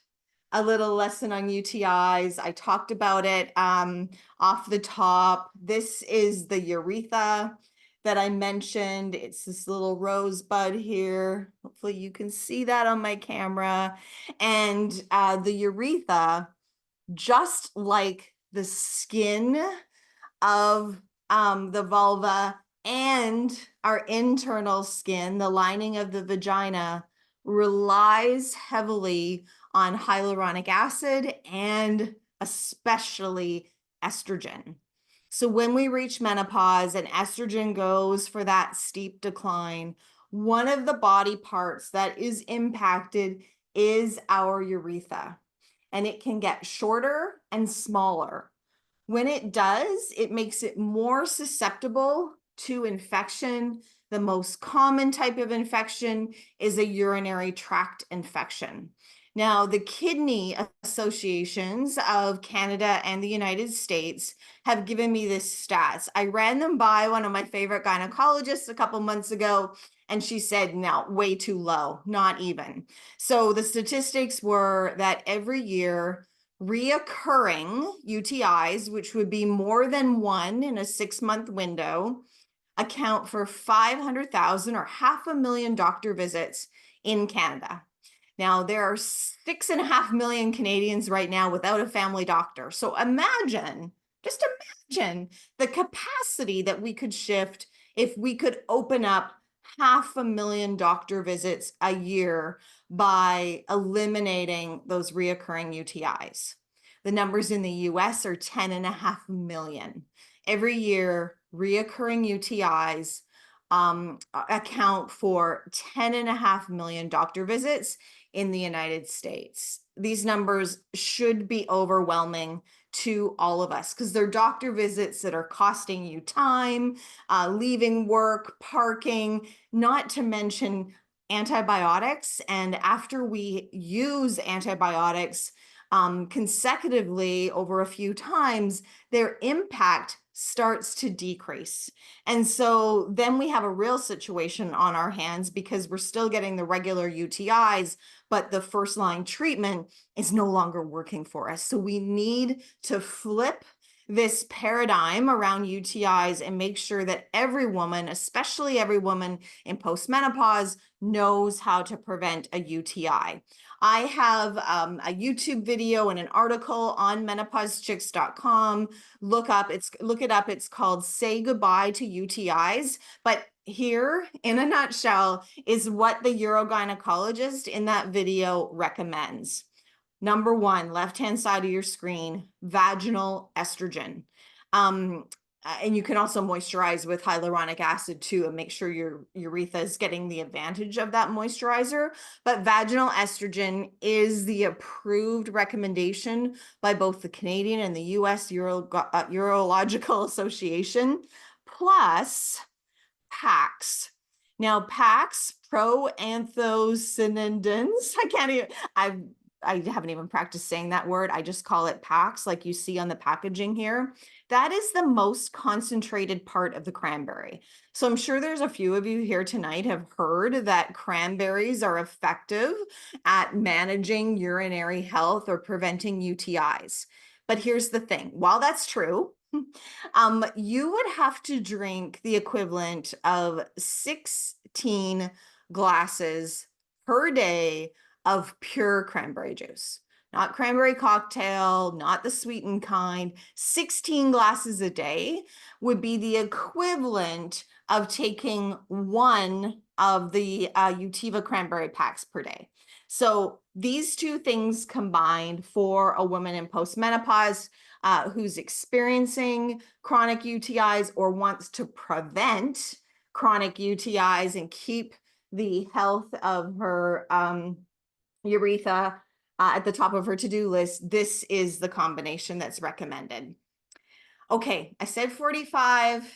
Speaker 1: a little lesson on UTIs. I talked about it off the top. This is the urethra that I mentioned. It's this little rosebud here. Hopefully you can see that on my camera. And the urethra, just like the skin of the vulva and our internal skin, the lining of the vagina, relies heavily on hyaluronic acid and especially estrogen. So when we reach menopause and estrogen goes for that steep decline, one of the body parts that is impacted is our urethra, and it can get shorter and smaller. When it does, it makes it more susceptible to infection. The most common type of infection is a urinary tract infection. Now, the kidney associations of Canada and the United States have given me this stats. I ran them by one of my favorite gynecologists a couple months ago, and she said, no, way too low, not even. So the statistics were that every year, reoccurring UTIs, which would be more than one in a 6-month window, account for 500,000 or 500,000 doctor visits in Canada. Now, there are 6.5 million Canadians right now without a family doctor. So just imagine the capacity that we could shift if we could open up 500,000 doctor visits a year by eliminating those reoccurring UTIs. The numbers in the US are 10.5 million. Every year, reoccurring UTIs account for 10.5 million doctor visits in the United States. These numbers should be overwhelming to all of us because they're doctor visits that are costing you time, leaving work, parking, not to mention antibiotics. And after we use antibiotics consecutively over a few times, their impact starts to decrease. And so then we have a real situation on our hands because we're still getting the regular UTIs, but the first line treatment is no longer working for us. So we need to flip this paradigm around UTIs and make sure that every woman, especially every woman in postmenopause, knows how to prevent a UTI. I have a YouTube video and an article on menopausechicks.com. Look it up. It's called Say Goodbye to UTIs. But here, in a nutshell, is what the urogynecologist in that video recommends. Number one, left-hand side of your screen, vaginal estrogen. And you can also moisturize with hyaluronic acid too and make sure your urethra is getting the advantage of that moisturizer. But vaginal estrogen is the approved recommendation by both the Canadian and the US Urological Association, plus PAX. Now, PAX, proanthocyanidins, I haven't even practiced saying that word. I just call it PAX, like you see on the packaging here. That is the most concentrated part of the cranberry. So I'm sure there's a few of you here tonight have heard that cranberries are effective at managing urinary health or preventing UTIs. But here's the thing, while that's true, you would have to drink the equivalent of 16 glasses per day of pure cranberry juice, not cranberry cocktail, not the sweetened kind. 16 glasses a day would be the equivalent of taking one of the Utiva cranberry packs per day. So these two things combined for a woman in postmenopause who's experiencing chronic UTIs or wants to prevent chronic UTIs and keep the health of her urethra at the top of her to-do list, this is the combination that's recommended. Okay, I said 45.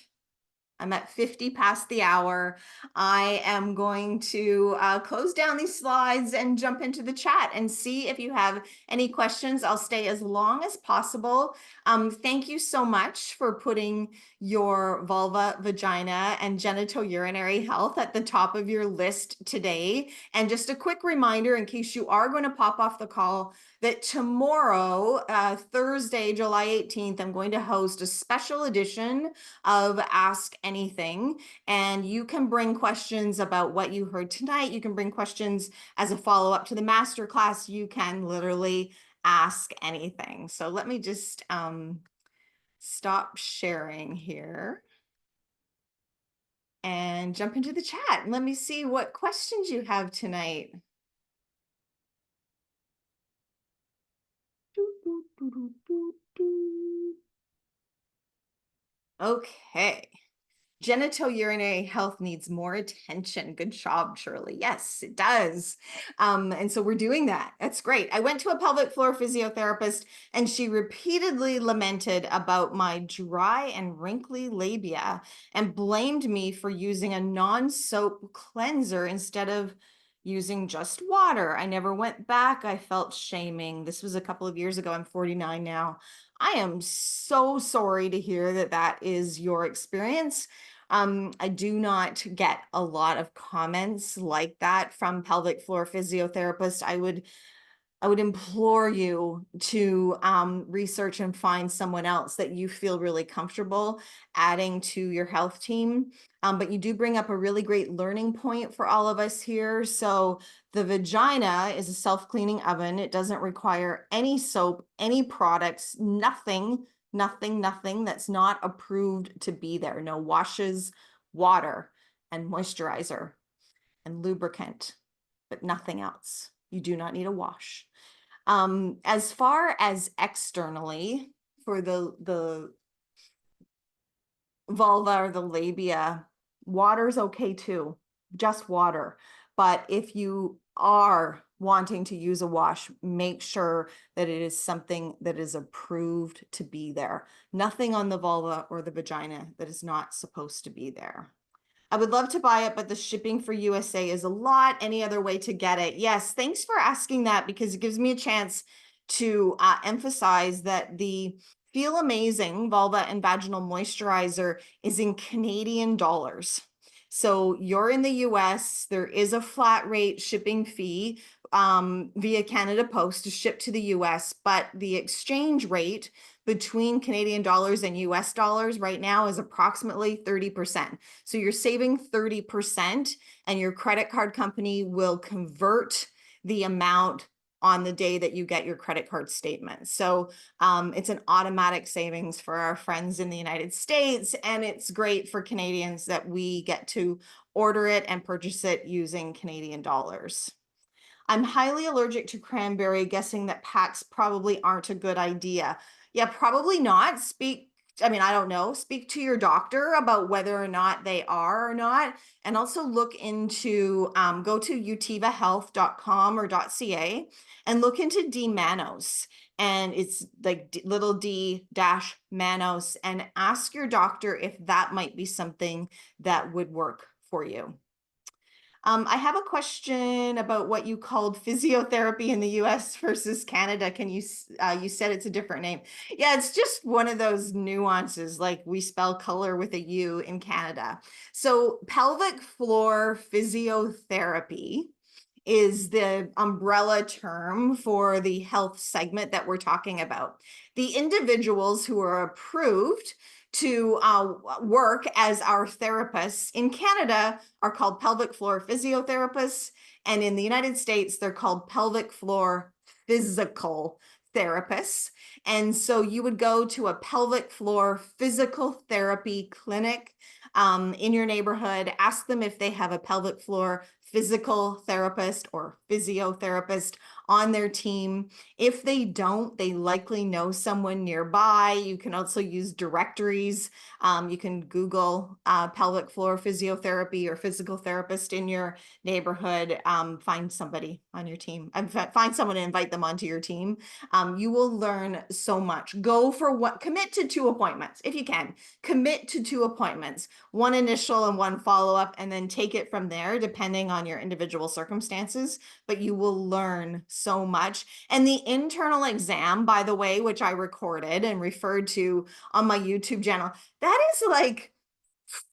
Speaker 1: I'm at 50 past the hour. I am going to close down these slides and jump into the chat and see if you have any questions. I'll stay as long as possible. Thank you so much for putting your vulva, vagina, and genitourinary health at the top of your list today. And just a quick reminder, in case you are going to pop off the call, that tomorrow, Thursday, July 18th, I'm going to host a special edition of Ask Anything. And you can bring questions about what you heard tonight. You can bring questions as a follow-up to the masterclass. You can literally ask anything. So let me just stop sharing here and jump into the chat. Let me see what questions you have tonight. Okay. Genitourinary health needs more attention. Good job, Shirley. Yes, it does. And so we're doing that. That's great. I went to a pelvic floor physiotherapist and she repeatedly lamented about my dry and wrinkly labia and blamed me for using a non-soap cleanser instead of using just water. I never went back. I felt shaming. This was a couple of years ago. I'm 49 now. I am so sorry to hear that that is your experience. I do not get a lot of comments like that from pelvic floor physiotherapists. I would implore you to research and find someone else that you feel really comfortable adding to your health team. But you do bring up a really great learning point for all of us here. So the vagina is a self-cleaning oven. It doesn't require any soap, any products, nothing that's not approved to be there. No washes, water, and moisturizer, and lubricant. but nothing else. You do not need a wash. As far as externally, for the vulva or the labia, water's okay too, just water. But if you are wanting to use a wash, make sure that it is something that is approved to be there. Nothing on the vulva or the vagina that is not supposed to be there. I would love to buy it, but the shipping for USA is a lot. Any other way to get it? Yes, thanks for asking that, because it gives me a chance to emphasize that the Feel Amazing Vulva and Vaginal Moisturizer is in Canadian dollars. So you're in the US, there is a flat rate shipping fee via Canada Post to ship to the US, but the exchange rate between Canadian dollars and US dollars right now is approximately 30%. So you're saving 30%, and your credit card company will convert the amount on the day that you get your credit card statement. So it's an automatic savings for our friends in the United States, and it's great for Canadians that we get to order it and purchase it using Canadian dollars. I'm highly allergic to cranberry, guessing that packs probably aren't a good idea. Yeah, probably not. I don't know, speak to your doctor about whether or not they are or not. And also look into, go to utivahealth.com or .ca and look into D-mannose. And it's like little d dash mannose, and ask your doctor if that might be something that would work for you. I have a question about what you called physiotherapy in the US versus Canada. You said it's a different name. Yeah, it's just one of those nuances, like we spell color with a U in Canada. So pelvic floor physiotherapy is the umbrella term for the health segment that we're talking about. The individuals who are approved to work as our therapists in Canada are called pelvic floor physiotherapists, and in the United States, they're called pelvic floor physical therapists. And so you would go to a pelvic floor physical therapy clinic in your neighborhood, ask them if they have a pelvic floor physical therapist or physiotherapist on their team. If they don't, they likely know someone nearby. You can also use directories. You can Google pelvic floor physiotherapy or physical therapist in your neighborhood. Find somebody on your team. Find someone and invite them onto your team. You will learn so much. Commit to 2 appointments if you can. Commit to 2 appointments, one initial and one follow-up, and then take it from there depending on your individual circumstances. But you will learn so much. And the internal exam, by the way, which I recorded and referred to on my YouTube channel, that is like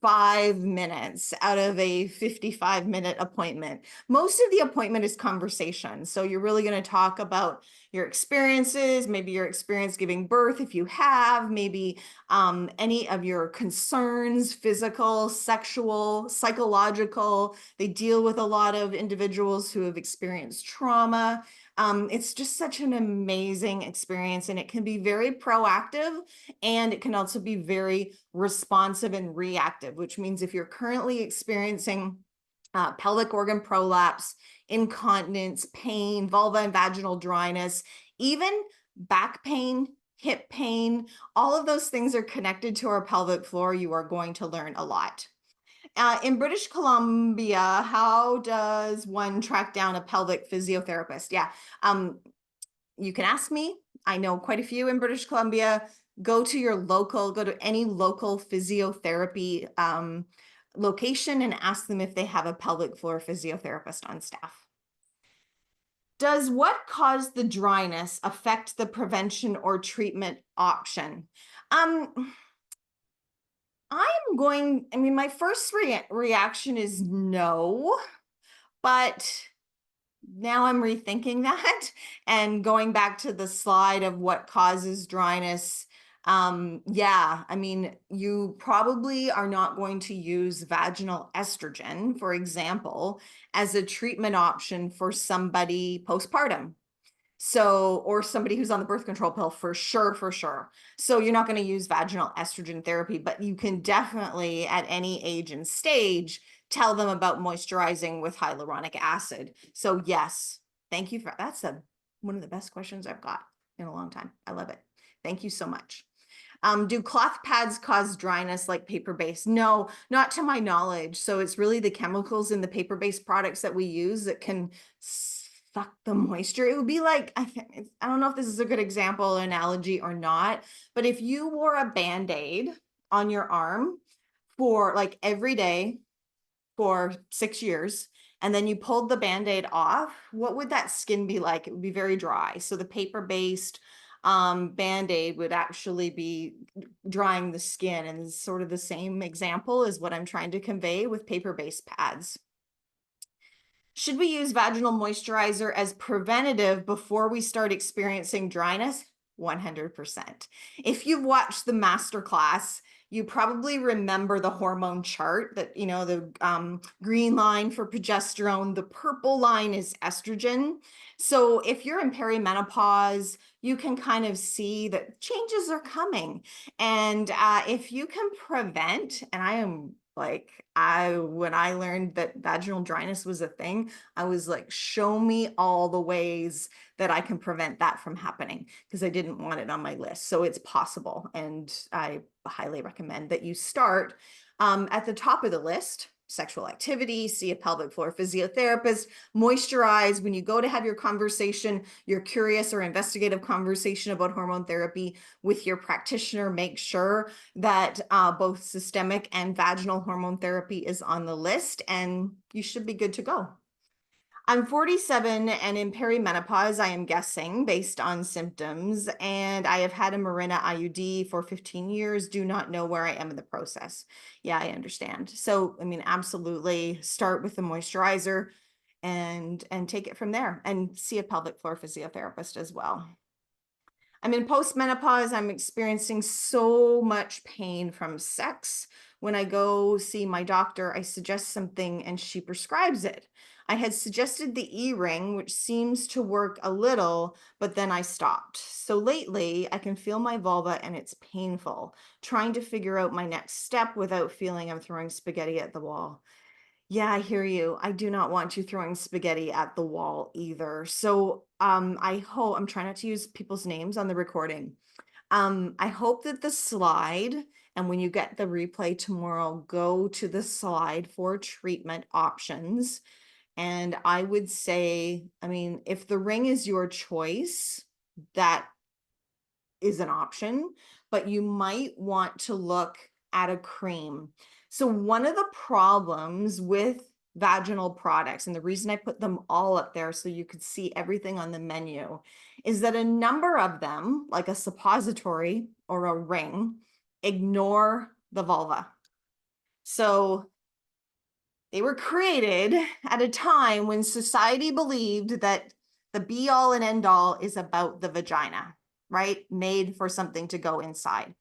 Speaker 1: 5 minutes out of a 55-minute appointment. Most of the appointment is conversation. So you're really going to talk about your experiences, maybe your experience giving birth if you have, maybe any of your concerns, physical, sexual, psychological. They deal with a lot of individuals who have experienced trauma. It's just such an amazing experience, and it can be very proactive, and it can also be very responsive and reactive, which means if you're currently experiencing pelvic organ prolapse, incontinence, pain, vulva and vaginal dryness, even back pain, hip pain, all of those things are connected to our pelvic floor. You are going to learn a lot. In British Columbia, how does one track down a pelvic physiotherapist? Yeah, you can ask me. I know quite a few in British Columbia. Go to any local physiotherapy location and ask them if they have a pelvic floor physiotherapist on staff. Does what caused the dryness affect the prevention or treatment option? My first reaction is no, but now I'm rethinking that and going back to the slide of what causes dryness. You probably are not going to use vaginal estrogen, for example, as a treatment option for somebody postpartum. So, or somebody who's on the birth control pill for sure, for sure. So you're not going to use vaginal estrogen therapy, but you can definitely at any age and stage tell them about moisturizing with hyaluronic acid. So yes, thank you for that's one of the best questions I've got in a long time. I love it. Thank you so much. Do cloth pads cause dryness like paper-based? No, not to my knowledge. So it's really the chemicals in the paper-based products that we use that can suck the moisture. It would be like, I don't know if this is a good example, analogy or not, but if you wore a Band-Aid on your arm for like every day for 6 years, and then you pulled the Band-Aid off, what would that skin be like? It would be very dry. So the paper-based Band-Aid would actually be drying the skin, and it's sort of the same example as what I'm trying to convey with paper-based pads. Should we use vaginal moisturizer as preventative before we start experiencing dryness? 100%. If you've watched the masterclass, you probably remember the hormone chart that, the green line for progesterone, the purple line is estrogen. So if you're in perimenopause, you can kind of see that changes are coming. And if you can prevent, and I am like, when I learned that vaginal dryness was a thing, I was like, show me all the ways that I can prevent that from happening, because I didn't want it on my list. So it's possible. And I highly recommend that you start at the top of the list. Sexual activity, see a pelvic floor physiotherapist, moisturize. When you go to have your conversation, your curious or investigative conversation about hormone therapy with your practitioner, make sure that both systemic and vaginal hormone therapy is on the list, and you should be good to go. I'm 47 and in perimenopause, I am guessing, based on symptoms, and I have had a Mirena IUD for 15 years, do not know where I am in the process. Yeah, I understand. So, I mean, absolutely start with the moisturizer and take it from there, and see a pelvic floor physiotherapist as well. I'm in postmenopause. I'm experiencing so much pain from sex. When I go see my doctor, I suggest something and she prescribes it. I had suggested the E-ring, which seems to work a little, but then I stopped. So lately, I can feel my vulva and it's painful, trying to figure out my next step without feeling I'm throwing spaghetti at the wall. Yeah, I hear you. I do not want you throwing spaghetti at the wall either. So I hope, I'm trying not to use people's names on the recording. I hope that the slide, and when you get the replay tomorrow, go to the slide for treatment options. And I would say, I mean, if the ring is your choice, that is an option, but you might want to look at a cream. So one of the problems with vaginal products, and the reason I put them all up there so you could see everything on the menu, is that a number of them, like a suppository or a ring, ignore the vulva. So they were created at a time when society believed that the be all and end all is about the vagina, right? Made for something to go inside.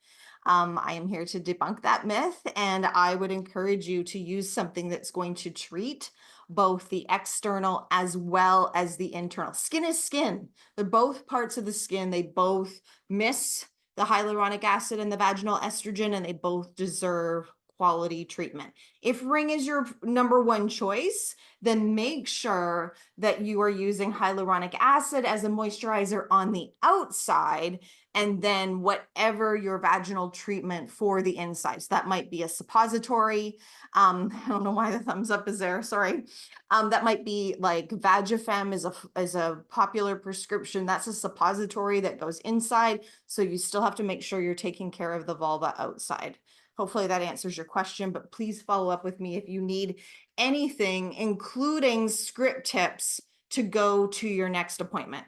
Speaker 1: I am here to debunk that myth, and I would encourage you to use something that's going to treat both the external as well as the internal. Skin is skin. They're both parts of the skin. They both miss the hyaluronic acid and the vaginal estrogen, and they both deserve quality treatment. If ring is your number one choice, then make sure that you are using hyaluronic acid as a moisturizer on the outside, and then whatever your vaginal treatment for the inside. So that might be a suppository. I don't know why the thumbs up is there, sorry. That might be like Vagifem is a popular prescription. That's a suppository that goes inside. So you still have to make sure you're taking care of the vulva outside. Hopefully that answers your question, but please follow up with me if you need anything, including script tips to go to your next appointment.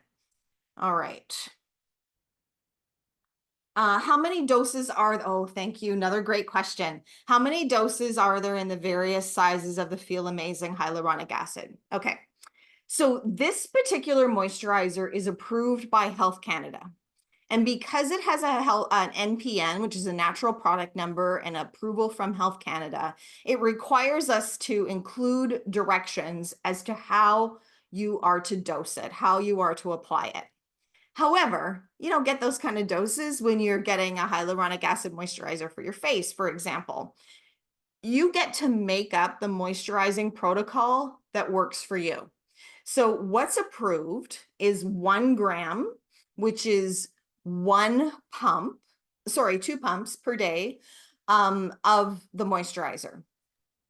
Speaker 1: All right. How many doses are, oh, thank you. Another great question. How many doses are there in the various sizes of the Feel Amazing hyaluronic acid? Okay. So this particular moisturizer is approved by Health Canada. And because it has an NPN, which is a natural product number, and approval from Health Canada, it requires us to include directions as to how you are to dose it, how you are to apply it. However, you don't get those kind of doses when you're getting a hyaluronic acid moisturizer for your face, for example. You get to make up the moisturizing protocol that works for you. So what's approved is 1 gram, which is one pump, sorry, 2 pumps per day of the moisturizer.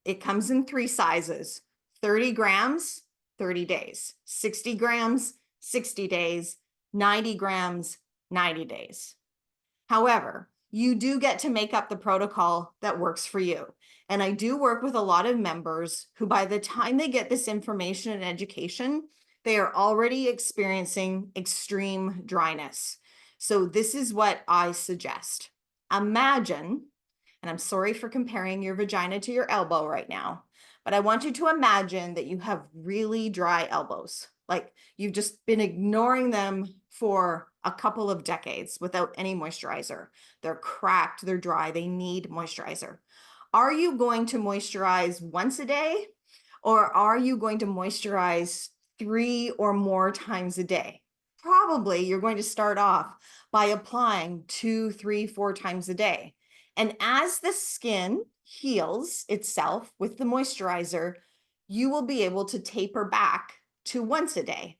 Speaker 1: It comes in 3 sizes: 30 grams, 30 days, 60 grams, 60 days, 90 grams, 90 days. However, you do get to make up the protocol that works for you. And I do work with a lot of members who, by the time they get this information and education, they are already experiencing extreme dryness. So this is what I suggest. Imagine, and I'm sorry for comparing your vagina to your elbow right now, but I want you to imagine that you have really dry elbows. Like you've just been ignoring them for a couple of decades without any moisturizer. They're cracked, they're dry, they need moisturizer. Are you going to moisturize once a day, or are you going to moisturize 3 or more times a day? Probably you're going to start off by applying 2, 3, 4 times a day. And as the skin heals itself with the moisturizer, you will be able to taper back to once a day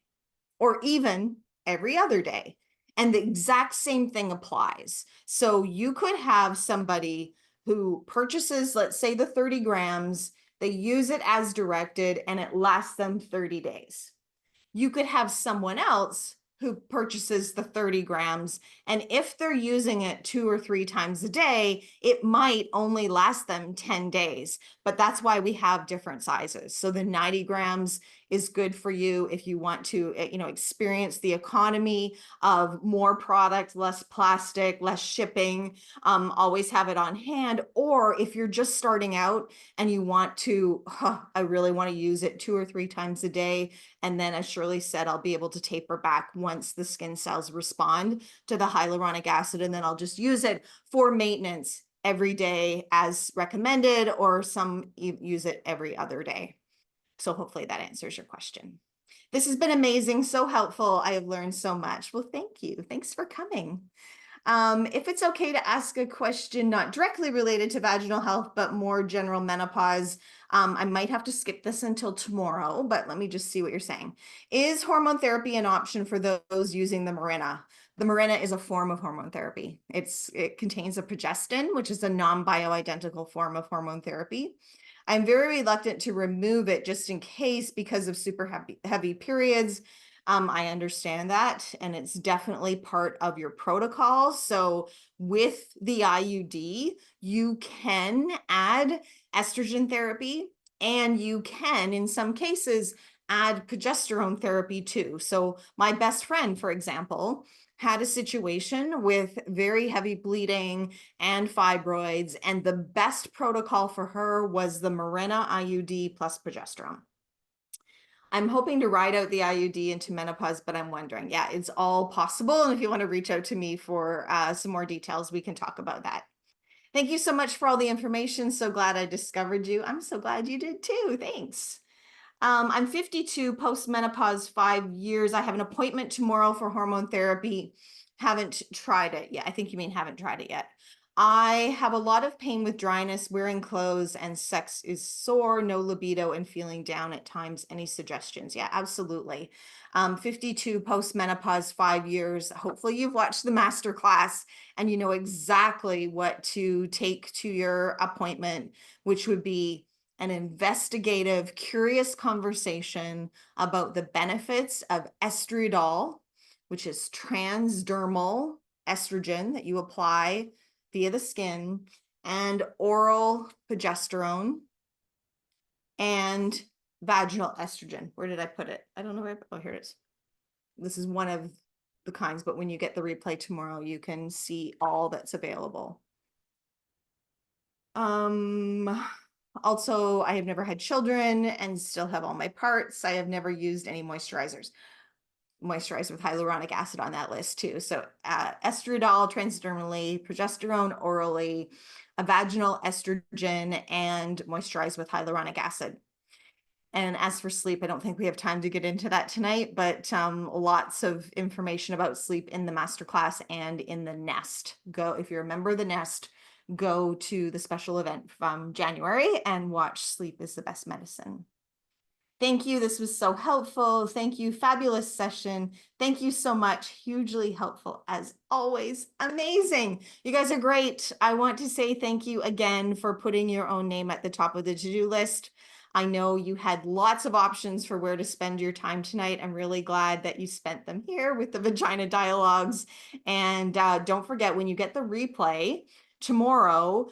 Speaker 1: or even every other day. And the exact same thing applies. So you could have somebody who purchases, let's say, the 30 grams, they use it as directed, and it lasts them 30 days. You could have someone else who purchases the 30 grams, and if they're using it 2 or 3 times a day, it might only last them 10 days. But that's why we have different sizes. So the 90 grams is good for you if you want to, experience the economy of more product, less plastic, less shipping. Always have it on hand. Or if you're just starting out and you want to, I really want to use it 2 or 3 times a day. And then, as Shirley said, I'll be able to taper back once the skin cells respond to the hyaluronic acid. And then I'll just use it for maintenance every day as recommended, or some use it every other day. So hopefully that answers your question. This has been amazing, so helpful. I have learned so much. Well, thank you. Thanks for coming. If it's okay to ask a question not directly related to vaginal health, but more general menopause, I might have to skip this until tomorrow, but let me just see what you're saying. Is hormone therapy an option for those using the Mirena? The Mirena is a form of hormone therapy. It contains a progestin, which is a non-bioidentical form of hormone therapy. I'm very reluctant to remove it just in case because of super heavy periods. I understand that, and it's definitely part of your protocol. So with the IUD, you can add estrogen therapy, and you can, in some cases, add progesterone therapy too. So my best friend, for example, had a situation with very heavy bleeding and fibroids, and the best protocol for her was the Mirena IUD plus progesterone. I'm hoping to ride out the IUD into menopause, but I'm wondering, yeah, it's all possible. And if you want to reach out to me for some more details, we can talk about that. Thank you so much for all the information. So glad I discovered you. I'm so glad you did too. Thanks. I'm 52, post-menopause, 5 years. I have an appointment tomorrow for hormone therapy. Haven't tried it yet. I think you mean haven't tried it yet. I have a lot of pain with dryness, wearing clothes, and sex is sore, no libido, and feeling down at times. Any suggestions? Yeah, absolutely. 52, post-menopause, 5 years. Hopefully you've watched the master class and you know exactly what to take to your appointment, which would be an investigative, curious conversation about the benefits of estriadol, which is transdermal estrogen that you apply via the skin, and oral progesterone, and vaginal estrogen. Where did I put it? I don't know where. Oh, here it is. This is one of the kinds, but when you get the replay tomorrow, you can see all that's available. Also, I have never had children and still have all my parts. I have never used any moisturizers. Moisturize with hyaluronic acid on that list too. So estriadol transdermally, progesterone orally, a vaginal estrogen, and moisturize with hyaluronic acid. And as for sleep, I don't think we have time to get into that tonight, but lots of information about sleep in the masterclass and in the Nest. Go, if you're a member of the Nest, go to the special event from January and watch Sleep is the Best Medicine. Thank you. This was so helpful. Thank you. Fabulous session. Thank you so much. Hugely helpful as always. Amazing. You guys are great. I want to say thank you again for putting your own name at the top of the to-do list. I know you had lots of options for where to spend your time tonight. I'm really glad that you spent them here with the Vagina Dialogues. And don't forget, when you get the replay tomorrow,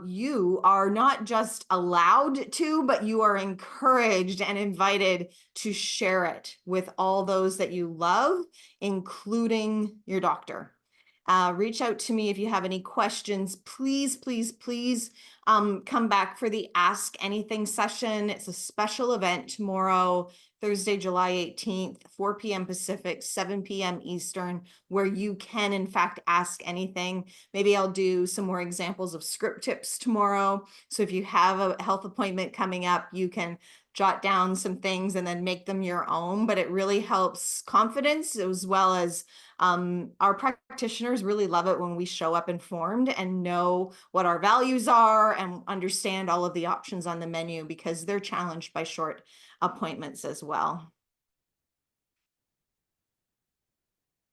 Speaker 1: you are not just allowed to, but you are encouraged and invited to share it with all those that you love, including your doctor. Reach out to me if you have any questions. Please, please, please come back for the Ask Anything session. It's a special event tomorrow, Thursday, July 18th, 4 p.m. Pacific, 7 p.m. Eastern, where you can, in fact, ask anything. Maybe I'll do some more examples of script tips tomorrow. So if you have a health appointment coming up, you can jot down some things and then make them your own. But it really helps confidence, as well as our practitioners really love it when we show up informed and know what our values are and understand all of the options on the menu, because they're challenged by short appointments as well.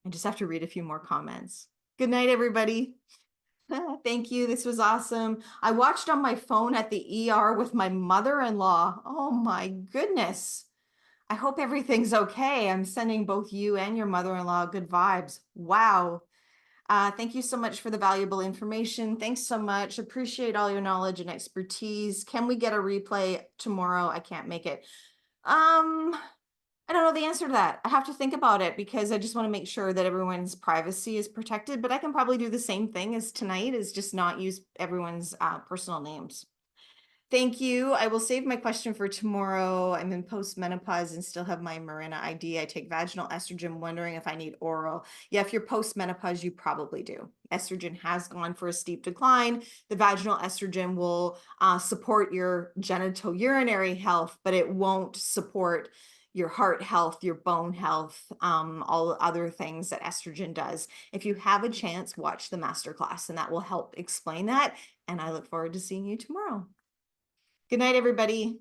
Speaker 1: I just have to read a few more comments. Good night, everybody. Thank you. This was awesome. I watched on my phone at the ER with my mother-in-law. Oh my goodness. I hope everything's okay. I'm sending both you and your mother-in-law good vibes. Wow. Thank you so much for the valuable information. Thanks so much. Appreciate all your knowledge and expertise. Can we get a replay tomorrow? I can't make it. I don't know the answer to that. I have to think about it, because I just want to make sure that everyone's privacy is protected, but I can probably do the same thing as tonight, is just not use everyone's personal names. Thank you. I will save my question for tomorrow. I'm in postmenopause and still have my Mirena ID. I take vaginal estrogen, wondering if I need oral. Yeah, if you're postmenopause, you probably do. Estrogen has gone for a steep decline. The vaginal estrogen will support your genitourinary health, but it won't support your heart health, your bone health, all other things that estrogen does. If you have a chance, watch the masterclass, and that will help explain that. And I look forward to seeing you tomorrow. Good night, everybody.